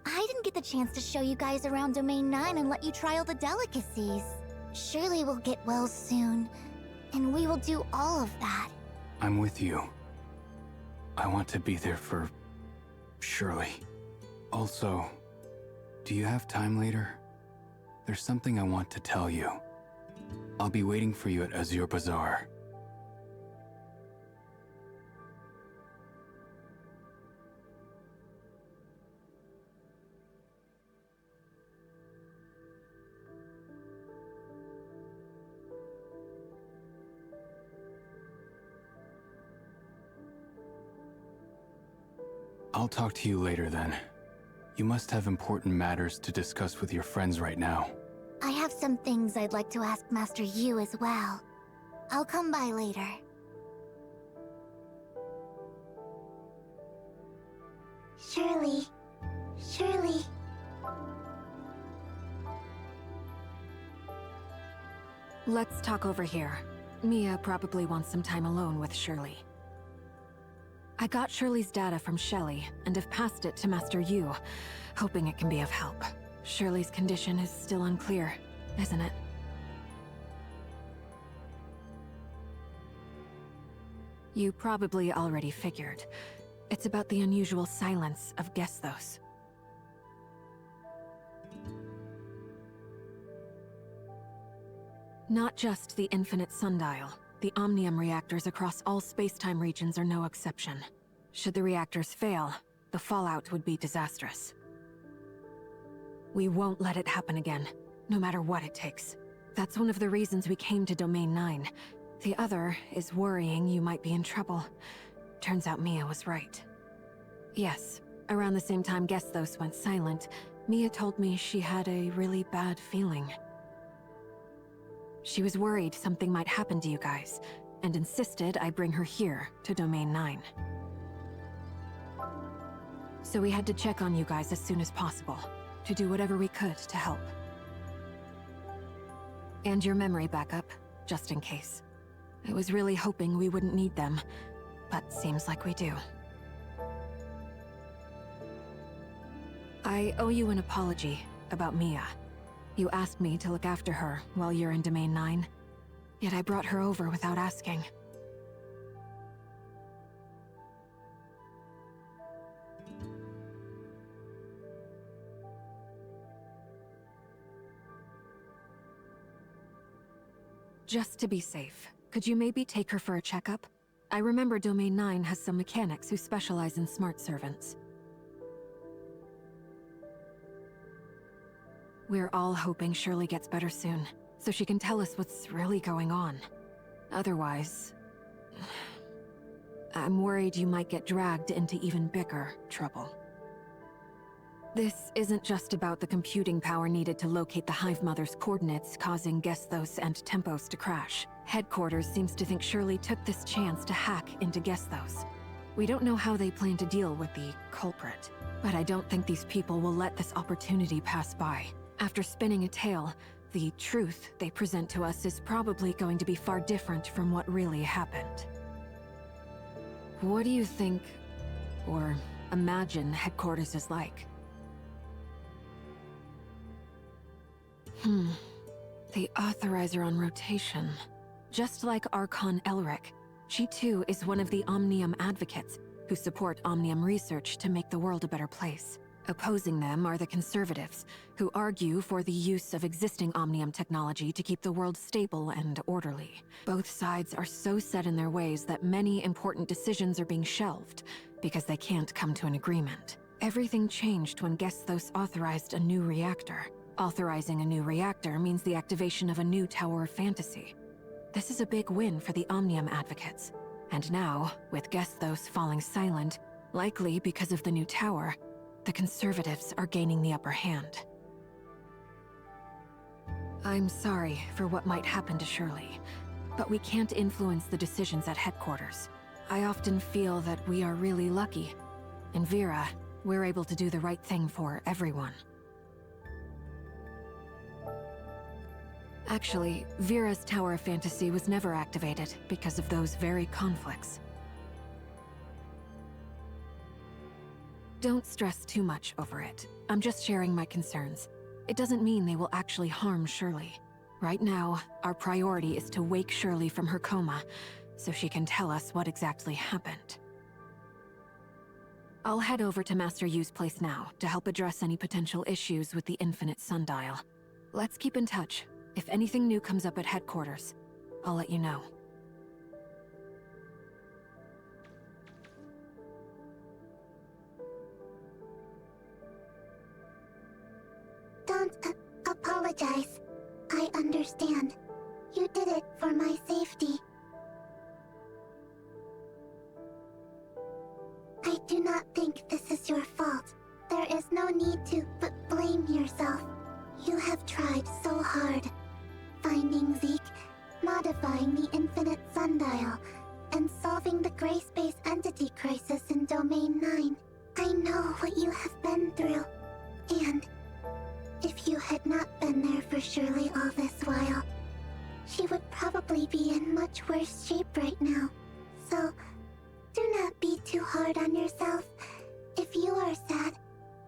[SPEAKER 1] I didn't get the chance to show you guys around Domain 9 and let you try all the delicacies. Shirley will get well soon, and we will do all of that.
[SPEAKER 7] I'm with you. I want to be there for Shirley. Also, do you have time later? There's something I want to tell you. I'll be waiting for you at Azure Bazaar. I'll talk to you later then. You must have important matters to discuss with your friends right now.
[SPEAKER 1] I have some things I'd like to ask Master Yu as well. I'll come by later. Shirley, Surely.
[SPEAKER 16] Let's talk over here. Mia probably wants some time alone with Shirley. I got Shirley's data from Shelley, and have passed it to Master Yu, hoping it can be of help. Shirley's condition is still unclear, isn't it? You probably already figured. It's about the unusual silence of Gesthos. Not just the infinite sundial. The Omnium reactors across all space-time regions are no exception. Should the reactors fail, the fallout would be disastrous. We won't let it happen again, no matter what it takes. That's one of the reasons we came to Domain 9. The other is worrying you might be in trouble. Turns out Mia was right. Yes, around the same time Gesthos went silent, Mia told me she had a really bad feeling. She was worried something might happen to you guys, and insisted I bring her here, to Domain 9. So we had to check on you guys as soon as possible, to do whatever we could to help. And your memory backup, just in case. I was really hoping we wouldn't need them, but seems like we do. I owe you an apology about Mia. You asked me to look after her while you're in Domain 9, yet I brought her over without asking. Just to be safe, could you maybe take her for a checkup? I remember Domain 9 has some mechanics who specialize in smart servants. We're all hoping Shirley gets better soon, so she can tell us what's really going on. Otherwise, I'm worried you might get dragged into even bigger trouble. This isn't just about the computing power needed to locate the Hive Mother's coordinates, causing Gesthos and Tempos to crash. Headquarters seems to think Shirley took this chance to hack into Gesthos. We don't know how they plan to deal with the culprit, but I don't think these people will let this opportunity pass by. After spinning a tale, the truth they present to us is probably going to be far different from what really happened. What do you think, or imagine, Headquarters is like? The Authorizer on rotation. Just like Archon Elric, she too is one of the Omnium advocates who support Omnium research to make the world a better place. Opposing them are the Conservatives, who argue for the use of existing Omnium technology to keep the world stable and orderly. Both sides are so set in their ways that many important decisions are being shelved because they can't come to an agreement. Everything changed when Gesthos authorized a new reactor. Authorizing a new reactor means the activation of a new Tower of Fantasy. This is a big win for the Omnium advocates. And now, with Gesthos falling silent, likely because of the new tower, the Conservatives are gaining the upper hand. I'm sorry for what might happen to Shirley, but we can't influence the decisions at Headquarters. I often feel that we are really lucky. In Vera, we're able to do the right thing for everyone. Actually, Vera's Tower of Fantasy was never activated because of those very conflicts. Don't stress too much over it. I'm just sharing my concerns. It doesn't mean they will actually harm Shirley. Right now, our priority is to wake Shirley from her coma, so she can tell us what exactly happened. I'll head over to Master Yu's place now to help address any potential issues with the Infinite Sundial. Let's keep in touch. If anything new comes up at Headquarters, I'll let you know.
[SPEAKER 1] Don't apologize. I understand. You did it for my safety. I do not think this is your fault. There is no need to blame yourself. You have tried so hard. Finding Zeke, modifying the Infinite Sundial, and solving the Gray Space Entity crisis in Domain 9. I I know what you have been through, and if you had not been there for Shirley all this while, she would probably be in much worse shape right now. So, do not be too hard on yourself. If you are sad,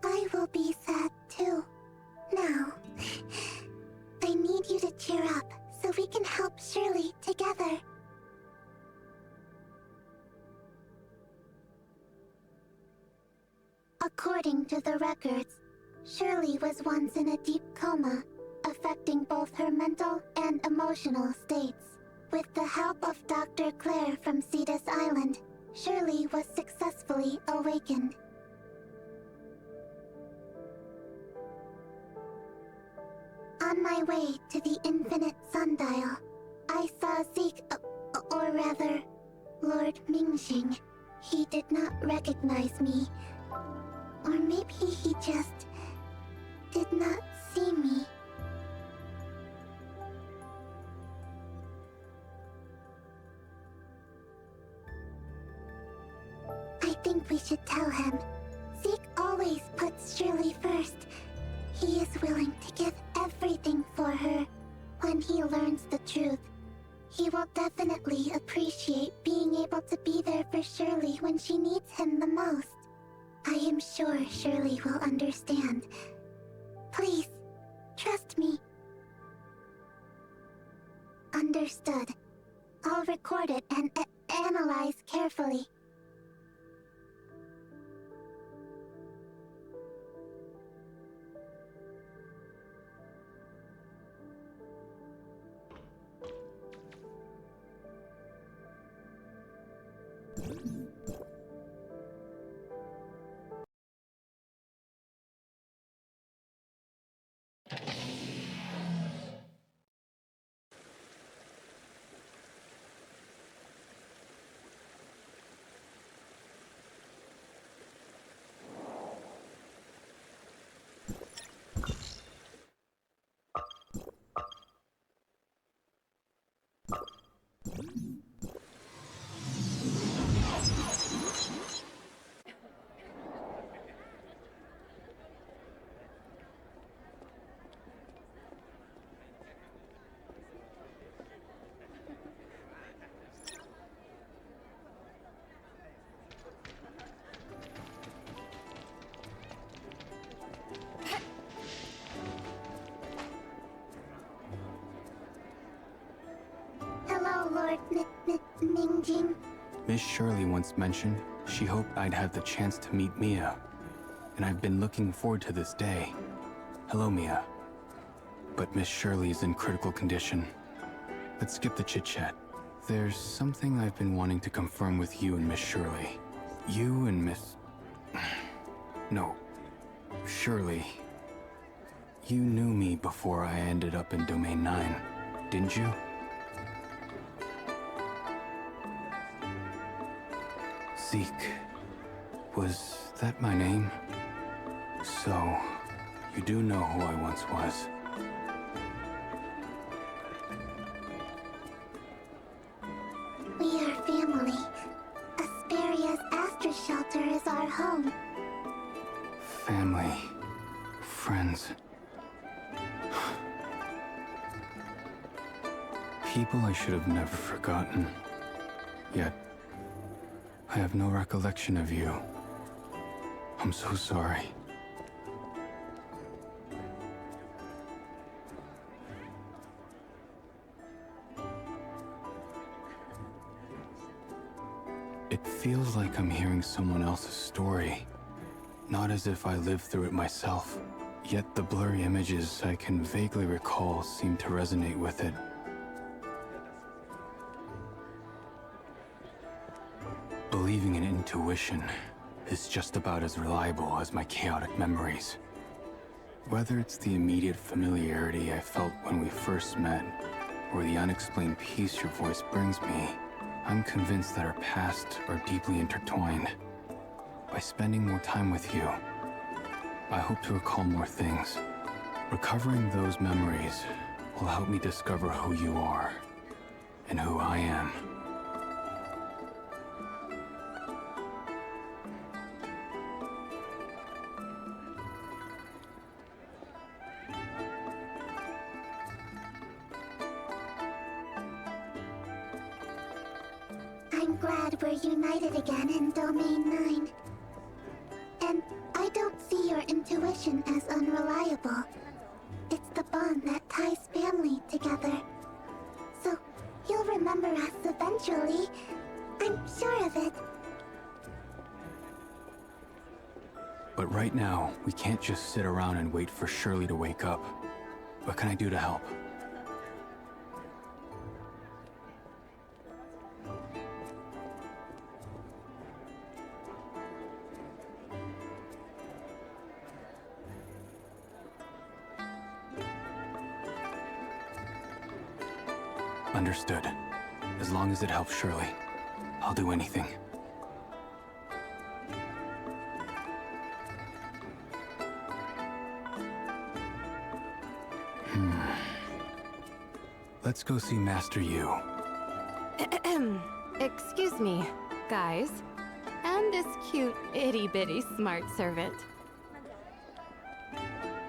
[SPEAKER 1] I will be sad too. Now, I need you to cheer up so we can help Shirley together. According to the records, Shirley was once in a deep coma, affecting both her mental and emotional states. With the help of Dr. Claire from Cetus Island, Shirley was successfully awakened. On my way to the Infinite Sundial, I saw Zeke, or rather, Lord Mingxing. He did not recognize me. Or maybe he just did not see me. I think we should tell him. Zeke always puts Shirley first. He is willing to give everything for her. When he learns the truth, he will definitely appreciate being able to be there for Shirley when she needs him the most. I am sure Shirley will understand. Please, trust me. Understood. I'll record it and analyze carefully. Hello, Lord Mingjing.
[SPEAKER 7] Miss Shirley once mentioned she hoped I'd have the chance to meet Mia, and I've been looking forward to this day. Hello, Mia. But Miss Shirley is in critical condition. Let's skip the chit-chat. There's something I've been wanting to confirm with you and Miss Shirley. You and Miss... No. Shirley. You knew me before I ended up in Domain 9, didn't you? Zeke. Was that my name? So, you do know who I once was.
[SPEAKER 1] We are family. Asperia's Astra Shelter is our home.
[SPEAKER 7] Family. Friends. People I should have never forgotten. Yet, I have no recollection of you. I'm so sorry. It feels like I'm hearing someone else's story, not as if I lived through it myself. Yet the blurry images I can vaguely recall seem to resonate with it. Believing in intuition is just about as reliable as my chaotic memories. Whether it's the immediate familiarity I felt when we first met, or the unexplained peace your voice brings me, I'm convinced that our pasts are deeply intertwined. By spending more time with you, I hope to recall more things. Recovering those memories will help me discover who you are, and who I am.
[SPEAKER 1] glad we're united again in Domain 9. And I don't see your intuition as unreliable. It's the bond that ties family together. So, you'll remember us eventually. I'm sure of it.
[SPEAKER 7] But right now, we can't just sit around and wait for Shirley to wake up. What can I do to help? Understood. As long as it helps Shirley, I'll do anything. Let's go see Master Yu.
[SPEAKER 3] Excuse me, guys. And this cute, itty-bitty smart servant.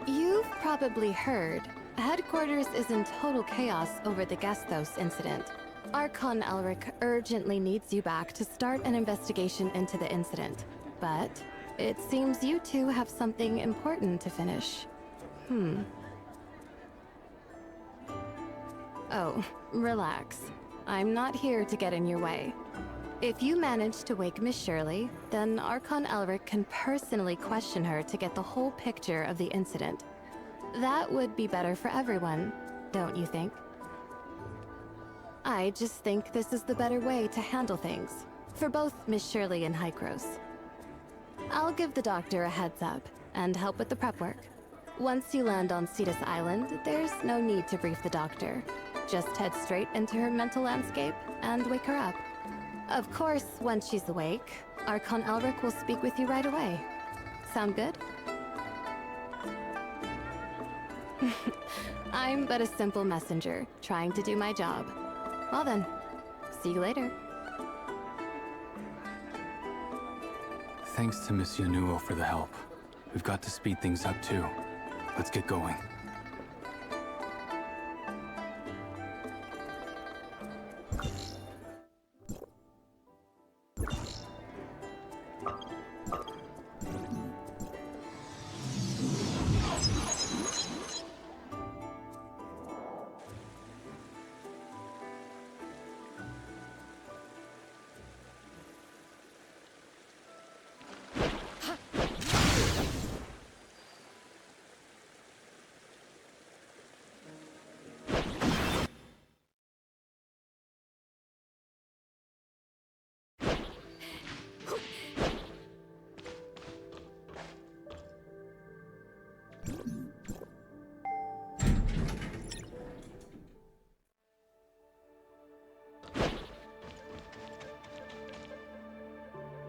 [SPEAKER 3] You've probably heard, Headquarters is in total chaos over the Gestos incident. Archon Elric urgently needs you back to start an investigation into the incident. But it seems you two have something important to finish. Oh, relax. I'm not here to get in your way. If you manage to wake Miss Shirley, then Archon Elric can personally question her to get the whole picture of the incident. That would be better for everyone, don't you think? I just think this is the better way to handle things, for both Miss Shirley and Hykros. I'll give the doctor a heads up, and help with the prep work. Once you land on Cetus Island, there's no need to brief the doctor. Just head straight into her mental landscape and wake her up. Of course, once she's awake, Archon Elric will speak with you right away. Sound good? I'm but a simple messenger, trying to do my job. Well then, see you later.
[SPEAKER 7] Thanks to Miss Yanuo for the help. We've got to speed things up too. Let's get going.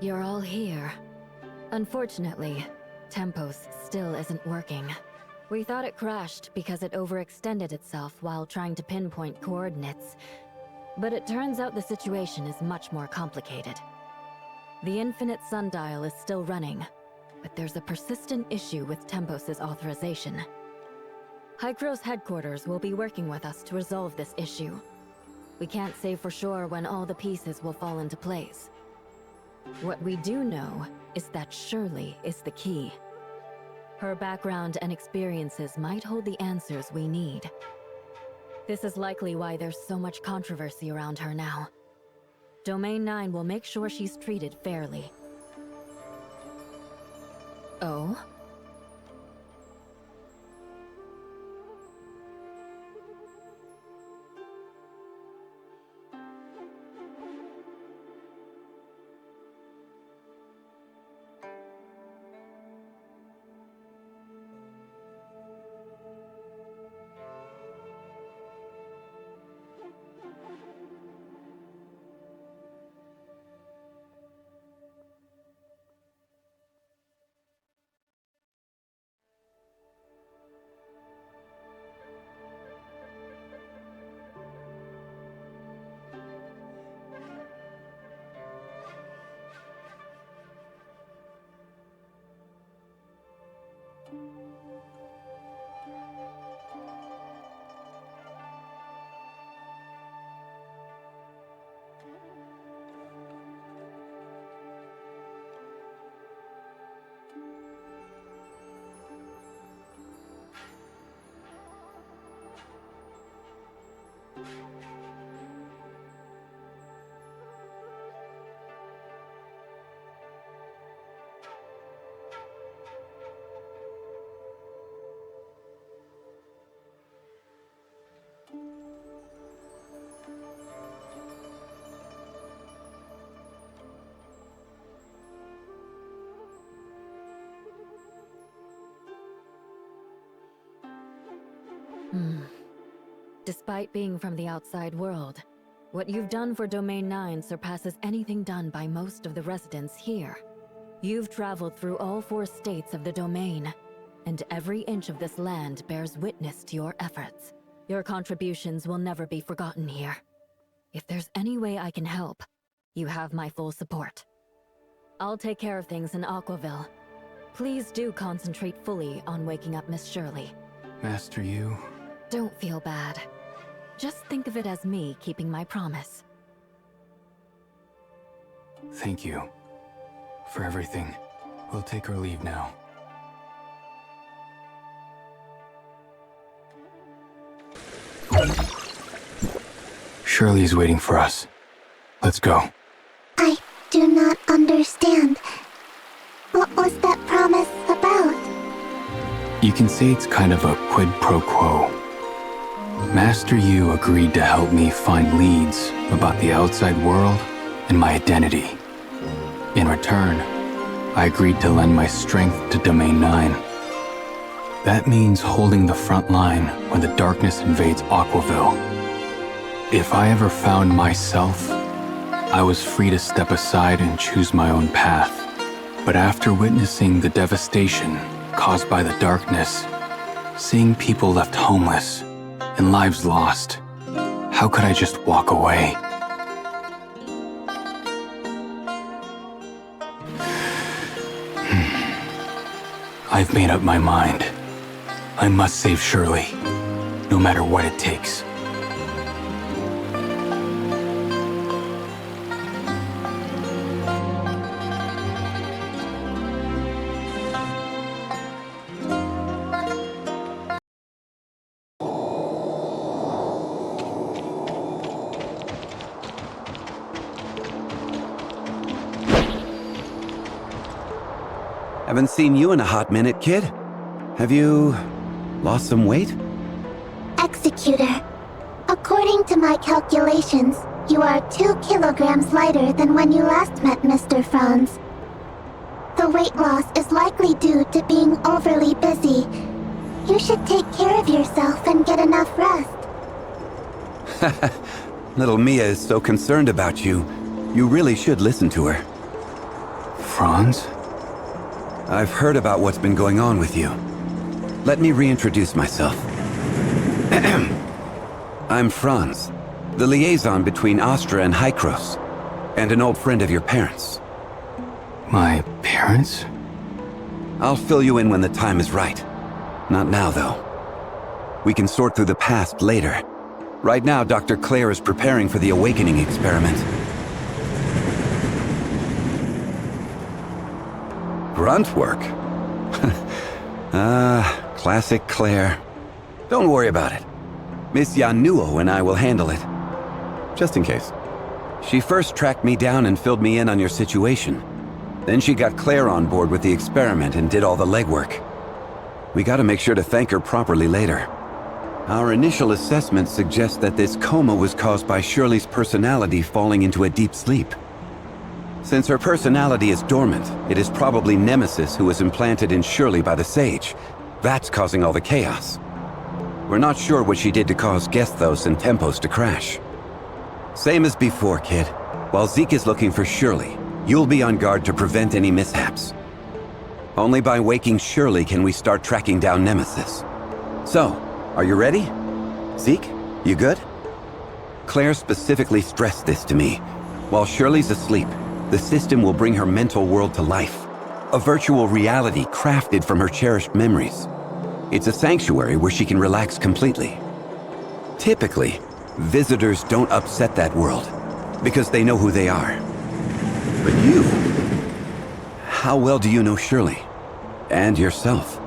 [SPEAKER 6] You're all here. Unfortunately, Tempos still isn't working. We thought it crashed because it overextended itself while trying to pinpoint coordinates. But it turns out the situation is much more complicated. The infinite sundial is still running, but there's a persistent issue with Tempos' authorization. Hykros headquarters will be working with us to resolve this issue. We can't say for sure when all the pieces will fall into place. What we do know is that Shirley is the key. Her background and experiences might hold the answers we need. This is likely why there's so much controversy around her now. Domain 9 will make sure she's treated fairly. Oh? Despite being from the outside world, what you've done for Domain 9 surpasses anything done by most of the residents here. You've traveled through all 4 states of the Domain, and every inch of this land bears witness to your efforts. Your contributions will never be forgotten here. If there's any way I can help, you have my full support. I'll take care of things in Aquaville. Please do concentrate fully on waking up Miss Shirley.
[SPEAKER 7] Master Yu...
[SPEAKER 6] Don't feel bad. Just think of it as me keeping my promise.
[SPEAKER 7] Thank you for everything. We'll take our leave now. Shirley's waiting for us. Let's go.
[SPEAKER 1] I do not understand. What was that promise about?
[SPEAKER 7] You can say it's kind of a quid pro quo. Master Yu agreed to help me find leads about the outside world and my identity. In return, I agreed to lend my strength to Domain 9. That means holding the front line when the darkness invades Aquaville. If I ever found myself, I was free to step aside and choose my own path. But after witnessing the devastation caused by the darkness, seeing people left homeless and lives lost, how could I just walk away? I've made up my mind. I must save Shirley, no matter what it takes.
[SPEAKER 17] Haven't seen you in a hot minute, kid. Have you lost some weight?
[SPEAKER 1] Executor, according to my calculations, you are 2 kilograms lighter than when you last met Mr. Franz. The weight loss is likely due to being overly busy. You should take care of yourself and get enough rest.
[SPEAKER 17] Little Mia is so concerned about you. You really should listen to her.
[SPEAKER 7] Franz?
[SPEAKER 17] I've heard about what's been going on with you. Let me reintroduce myself. I'm Franz, the liaison between Astra and Hykros, and an old friend of your parents.
[SPEAKER 7] My parents?
[SPEAKER 17] I'll fill you in when the time is right. Not now, though. We can sort through the past later. Right now, Dr. Claire is preparing for the awakening experiment. Grunt work? Classic Claire. Don't worry about it. Miss Yanuo and I will handle it. Just in case. She first tracked me down and filled me in on your situation. Then she got Claire on board with the experiment and did all the legwork. We gotta make sure to thank her properly later. Our initial assessment suggests that this coma was caused by Shirley's personality falling into a deep sleep. Since her personality is dormant, it is probably Nemesis who was implanted in Shirley by the Sage. That's causing all the chaos. We're not sure what she did to cause Gesthos and Tempos to crash. Same as before, kid. While Zeke is looking for Shirley, you'll be on guard to prevent any mishaps. Only by waking Shirley can we start tracking down Nemesis. So, are you ready? Zeke, you good? Claire specifically stressed this to me. While Shirley's asleep, the system will bring her mental world to life. A virtual reality crafted from her cherished memories. It's a sanctuary where she can relax completely. Typically, visitors don't upset that world, because they know who they are. But you... how well do you know Shirley? And yourself?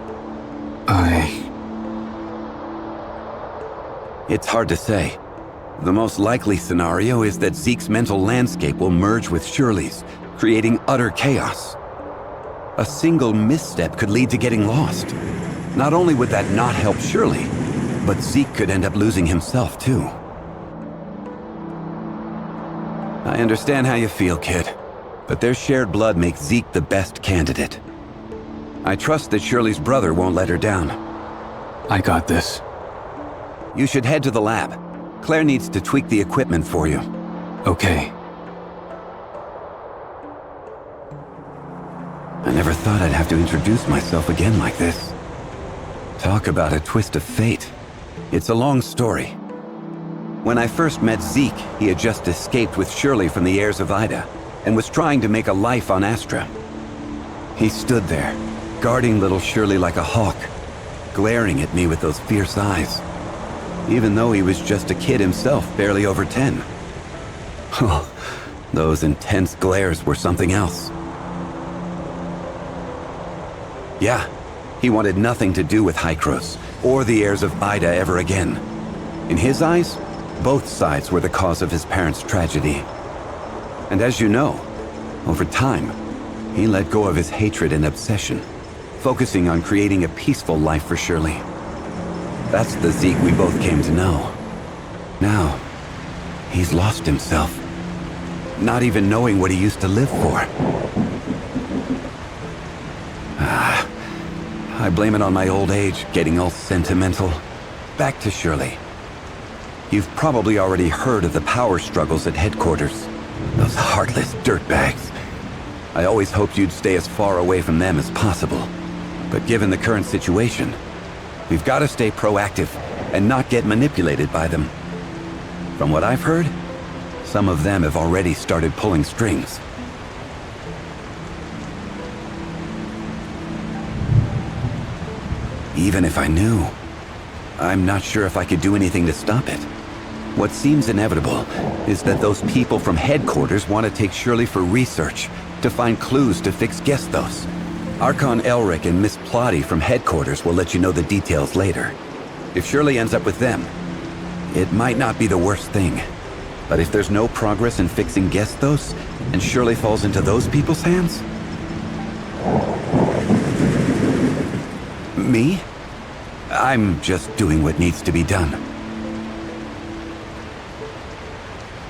[SPEAKER 7] It's
[SPEAKER 17] hard to say. The most likely scenario is that Zeke's mental landscape will merge with Shirley's, creating utter chaos. A single misstep could lead to getting lost. Not only would that not help Shirley, but Zeke could end up losing himself too. I understand how you feel, kid, but their shared blood makes Zeke the best candidate. I trust that Shirley's brother won't let her down.
[SPEAKER 7] I got this.
[SPEAKER 17] You should head to the lab. Claire needs to tweak the equipment for you.
[SPEAKER 7] Okay.
[SPEAKER 17] I never thought I'd have to introduce myself again like this. Talk about a twist of fate. It's a long story. When I first met Zeke, he had just escaped with Shirley from the heirs of Ida, and was trying to make a life on Astra. He stood there, guarding little Shirley like a hawk, glaring at me with those fierce eyes, even though he was just a kid himself, barely over 10. Oh, those intense glares were something else. Yeah, he wanted nothing to do with Hykros, or the heirs of Ida ever again. In his eyes, both sides were the cause of his parents' tragedy. And as you know, over time, he let go of his hatred and obsession, focusing on creating a peaceful life for Shirley. That's the Zeke we both came to know. Now, he's lost himself, not even knowing what he used to live for. I blame it on my old age, getting all sentimental. Back to Shirley. You've probably already heard of the power struggles at headquarters. Those heartless dirtbags. I always hoped you'd stay as far away from them as possible. But given the current situation, we've got to stay proactive and not get manipulated by them. From what I've heard, some of them have already started pulling strings. Even if I knew, I'm not sure if I could do anything to stop it. What seems inevitable is that those people from headquarters want to take Shirley for research, to find clues to fix Gestos. Archon Elric and Miss Plotty from headquarters will let you know the details later. If Shirley ends up with them, it might not be the worst thing. But if there's no progress in fixing Gestos, and Shirley falls into those people's hands? Me? I'm just doing what needs to be done.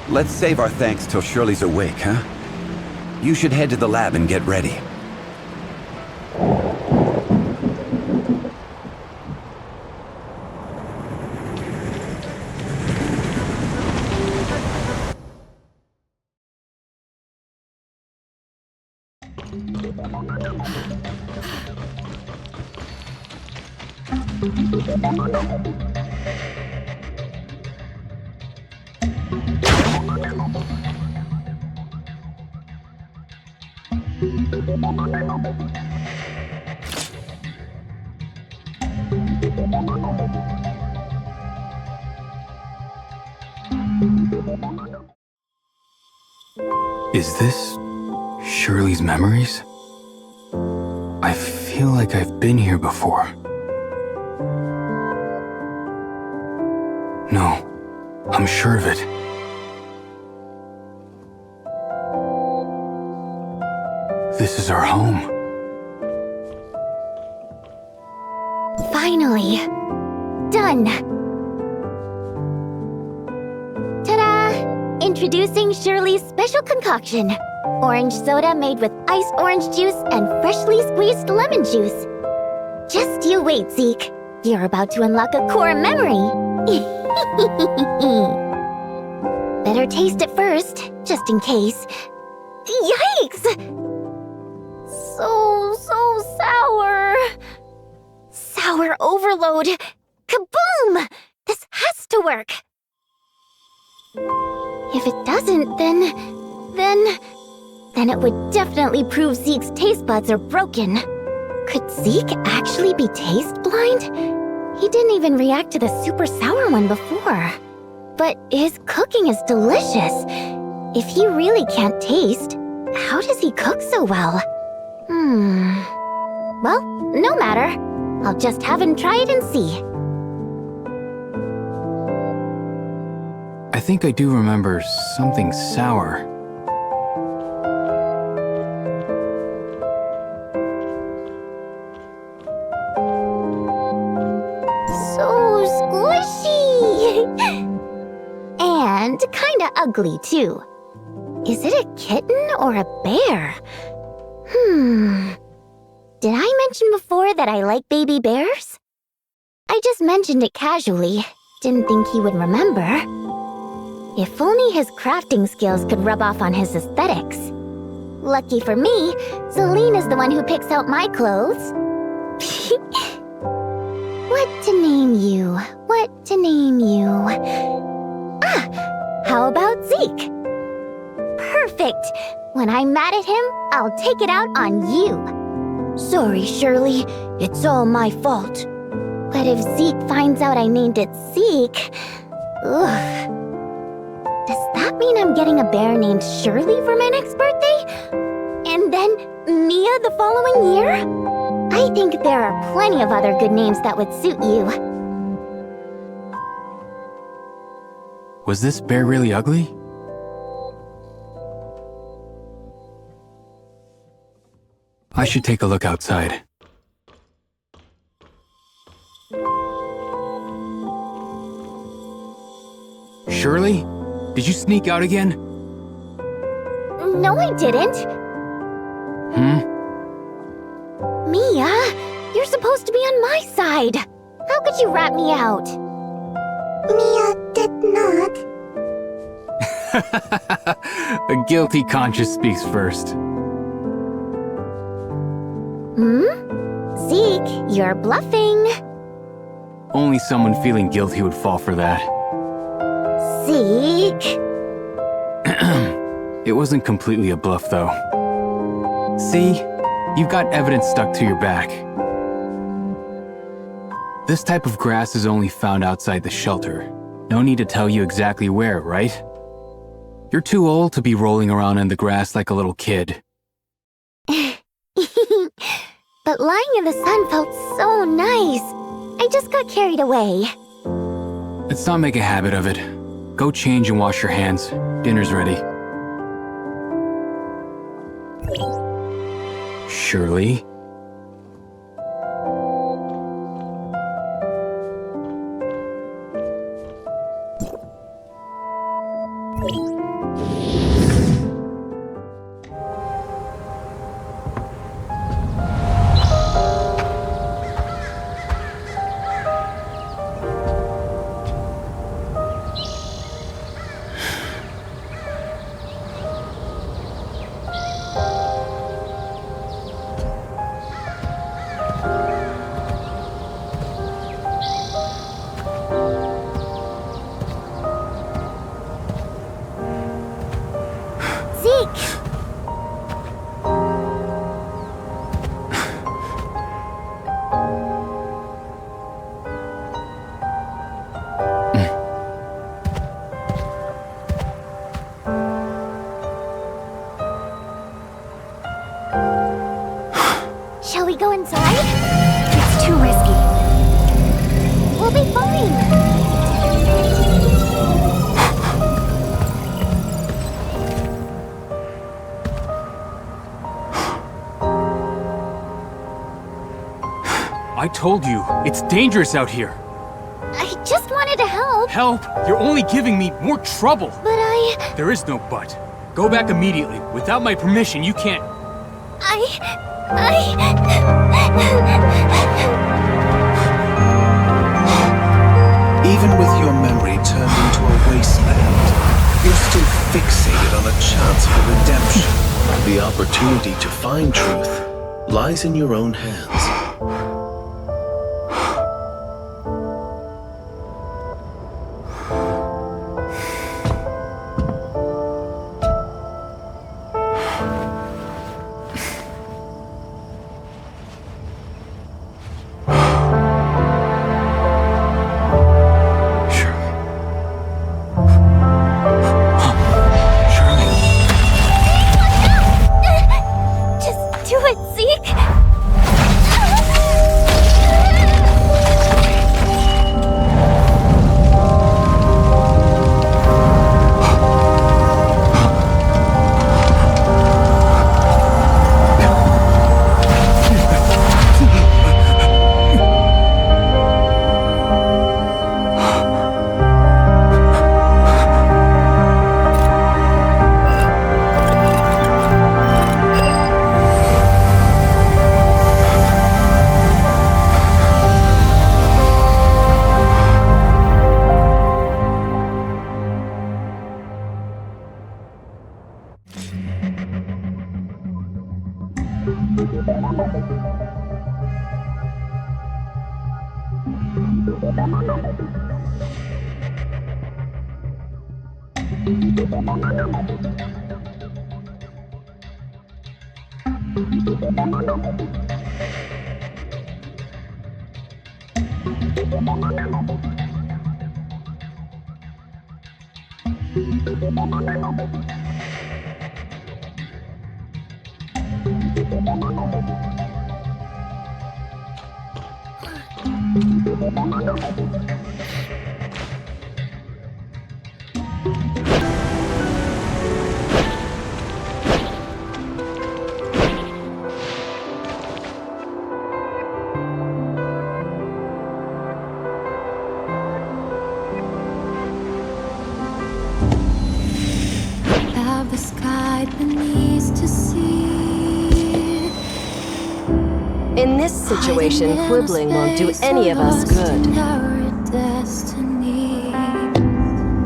[SPEAKER 17] Let's save our thanks till Shirley's awake, huh? You should head to the lab and get ready.
[SPEAKER 7] Is this Shirley's memories? I feel like I've been here before. No, I'm sure of it. This is our home.
[SPEAKER 1] Finally. Done. Ta-da! Introducing Shirley's special concoction. Orange soda made with iced orange juice and freshly squeezed lemon juice. Just you wait, Zeke. You're about to unlock a core memory. Better taste it first, just in case. Yikes! So sour. Sour overload. Kaboom! This has to work. If it doesn't, then it would definitely prove Zeke's taste buds are broken. Could Zeke actually be taste blind? He didn't even react to the super sour one before. But his cooking is delicious. If he really can't taste, how does he cook so well? Well, no matter. I'll just have him try it and see.
[SPEAKER 7] I think I do remember something sour.
[SPEAKER 1] So squishy! And kinda ugly, too. Is it a kitten or a bear? Did I mention before that I like baby bears? I just mentioned it casually. Didn't think he would remember. If only his crafting skills could rub off on his aesthetics. Lucky for me, Celine is the one who picks out my clothes. What to name you? What to name you? How about Zeke? Perfect! When I'm mad at him, I'll take it out on you. Sorry, Shirley. It's all my fault. But if Zeke finds out I named it Zeke... Ugh. Does that mean I'm getting a bear named Shirley for my next birthday? And then Mia the following year? I think there are plenty of other good names that would suit you.
[SPEAKER 7] Was this bear really ugly? I should take a look outside. Shirley? Did you sneak out again?
[SPEAKER 1] No, I didn't. Mia, you're supposed to be on my side. How could you rat me out? Mia did not.
[SPEAKER 7] A guilty conscience speaks first.
[SPEAKER 1] Zeke, you're bluffing.
[SPEAKER 7] Only someone feeling guilty would fall for that.
[SPEAKER 1] Zeke.
[SPEAKER 7] It wasn't completely a bluff, though. See? You've got evidence stuck to your back. This type of grass is only found outside the shelter. No need to tell you exactly where, right? You're too old to be rolling around in the grass like a little kid.
[SPEAKER 1] But lying in the sun felt so nice. I just got carried away.
[SPEAKER 7] Let's not make a habit of it. Go change and wash your hands. Dinner's ready. Shirley?
[SPEAKER 1] Shall we go inside? It's too risky. We'll be fine.
[SPEAKER 7] I told you, it's dangerous out here.
[SPEAKER 1] I just wanted to help.
[SPEAKER 7] Help? You're only giving me more trouble.
[SPEAKER 1] But
[SPEAKER 7] There is no but. Go back immediately. Without my permission, you can't...
[SPEAKER 5] Even with your memory turned into a wasteland, you're still fixated on a chance for redemption. The opportunity to find truth lies in your own hands.
[SPEAKER 1] Just do it, Zeke.
[SPEAKER 18] Have the sky beneath to see.
[SPEAKER 19] In this situation, quibbling won't do any of us good.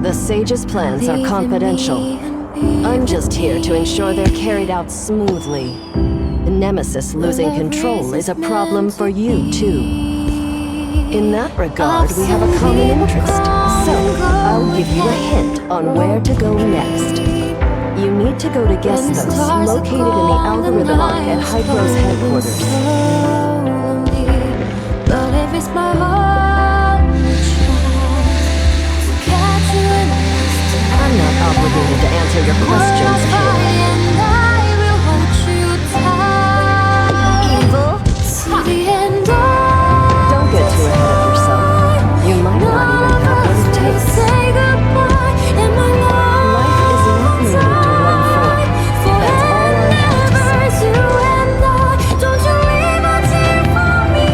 [SPEAKER 19] The Sage's plans are confidential. I'm just here to ensure they're carried out smoothly. The Nemesis losing control is a problem for you, too. In that regard, we have a common interest. So, I'll give you a hint on where to go next. You need to go to Gestos, located in the algorithm arc at Hydro's headquarters.
[SPEAKER 18] But if it's my heart,
[SPEAKER 19] I'm not obligated to answer your questions, kid.
[SPEAKER 18] Evil to the end.
[SPEAKER 19] Don't get too ahead of yourself. You might not even have what it takes.
[SPEAKER 18] Say goodbye in my
[SPEAKER 19] Life is not limited to one form. That's all I have to say.
[SPEAKER 18] Don't you leave a tear for me.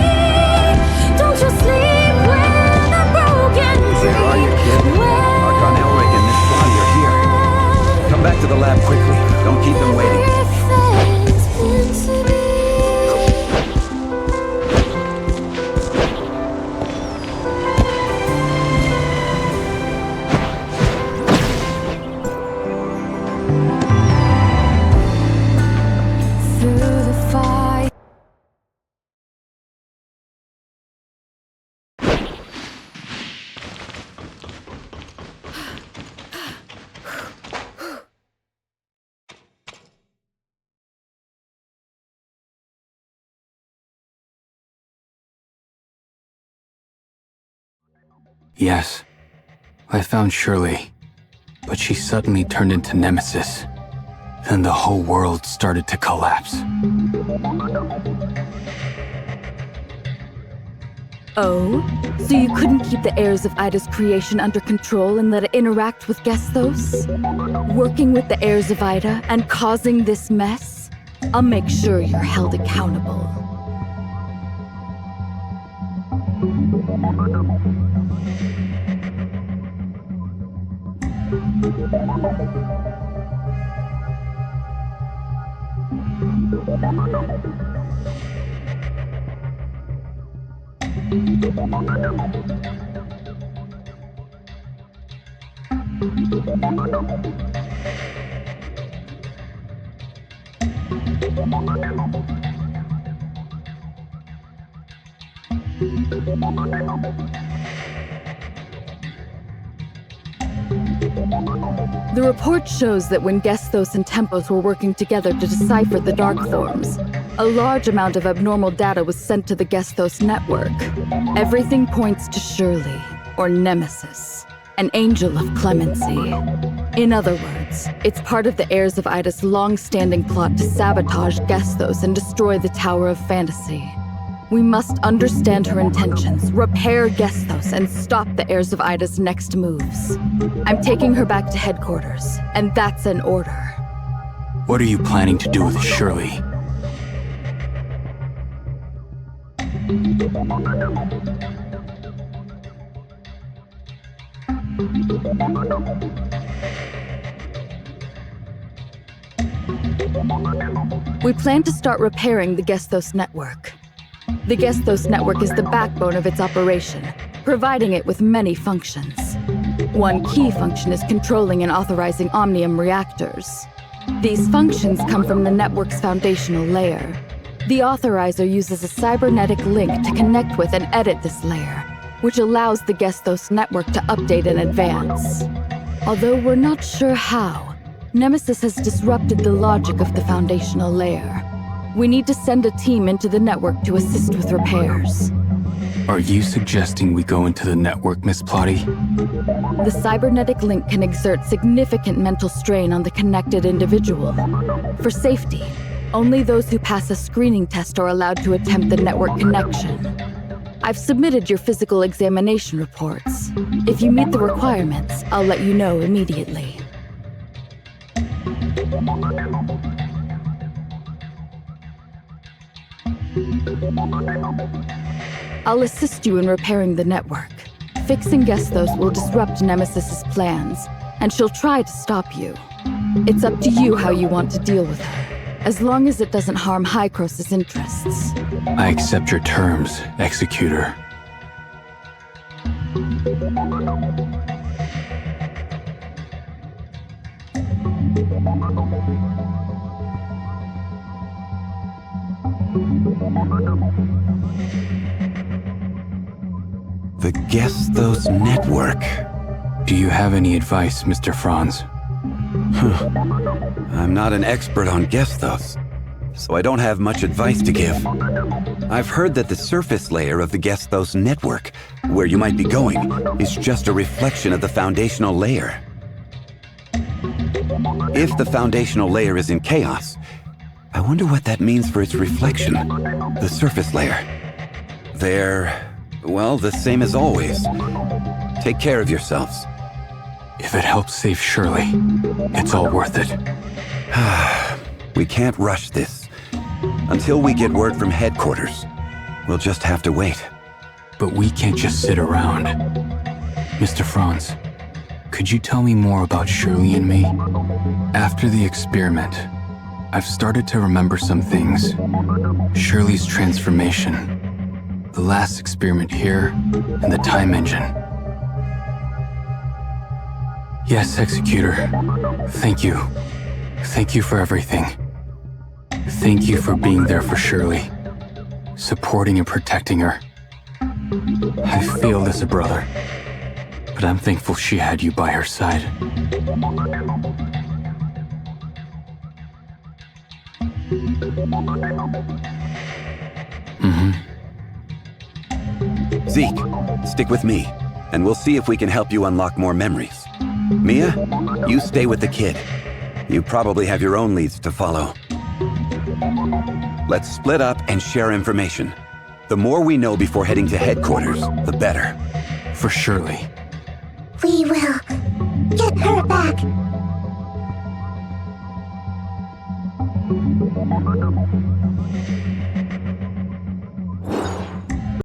[SPEAKER 18] Don't you sleep with a broken dream.
[SPEAKER 17] Where are you, kid? Archon Elric and Miss Blondie are here. Come back to the lab quickly. Don't keep them waiting.
[SPEAKER 18] Through the fire.
[SPEAKER 7] Yes, I found Shirley, but she suddenly turned into Nemesis. Then the whole world started to collapse.
[SPEAKER 4] Oh? So you couldn't keep the heirs of Ida's creation under control and let it interact with Gestos? Working with the heirs of Ida and causing this mess? I'll make sure you're held accountable. The report shows that when Gestos and Tempos were working together to decipher the Dark Forms, a large amount of abnormal data was sent to the Gestos network. Everything points to Shirley, or Nemesis, an angel of clemency. In other words, it's part of the heirs of Ida's long-standing plot to sabotage Gestos and destroy the Tower of Fantasy. We must understand her intentions, repair Gestos, and stop the heirs of Ida's next moves. I'm taking her back to headquarters, and that's an order.
[SPEAKER 7] What are you planning to do with Shirley?
[SPEAKER 4] We plan to start repairing the Gestos network. The Gestos network is the backbone of its operation, providing it with many functions. One key function is controlling and authorizing Omnium reactors. These functions come from the network's foundational layer. The authorizer uses a cybernetic link to connect with and edit this layer, which allows the Gestos network to update in advance. Although we're not sure how, Nemesis has disrupted the logic of the foundational layer. We need to send a team into the network to assist with repairs.
[SPEAKER 7] Are you suggesting we go into the network, Miss Plotty?
[SPEAKER 4] The cybernetic link can exert significant mental strain on the connected individual. For safety, only those who pass a screening test are allowed to attempt the network connection. I've submitted your physical examination reports. If you meet the requirements, I'll let you know immediately. I'll assist you in repairing the network. Fixing Gestos will disrupt Nemesis's plans, and she'll try to stop you. It's up to you how you want to deal with her, as long as it doesn't harm Hykros' interests.
[SPEAKER 7] I accept your terms, Executor.
[SPEAKER 17] The Gestos network.
[SPEAKER 7] Do you have any advice, Mr. Franz?
[SPEAKER 17] I'm not an expert on Gestos, so I don't have much advice to give. I've heard that the surface layer of the Gestos network, where you might be going, is just a reflection of the foundational layer. If the foundational layer is in chaos, I wonder what that means for its reflection, the surface layer. They're, well, the same as always. Take care of yourselves.
[SPEAKER 7] If it helps save Shirley, it's all worth it.
[SPEAKER 17] We can't rush this. Until we get word from headquarters, we'll just have to wait.
[SPEAKER 7] But we can't just sit around. Mr. Franz, could you tell me more about Shirley and me? After the experiment, I've started to remember some things. Shirley's transformation, the last experiment here, and the time engine. Yes, Executor. Thank you. Thank you for everything. Thank you for being there for Shirley, supporting and protecting her. I failed as a brother, but I'm thankful she had you by her side.
[SPEAKER 17] Zeke, stick with me, and we'll see if we can help you unlock more memories. Mia, you stay with the kid. You probably have your own leads to follow. Let's split up and share information. The more we know before heading to headquarters, the better.
[SPEAKER 7] For Shirley.
[SPEAKER 1] We will get her back.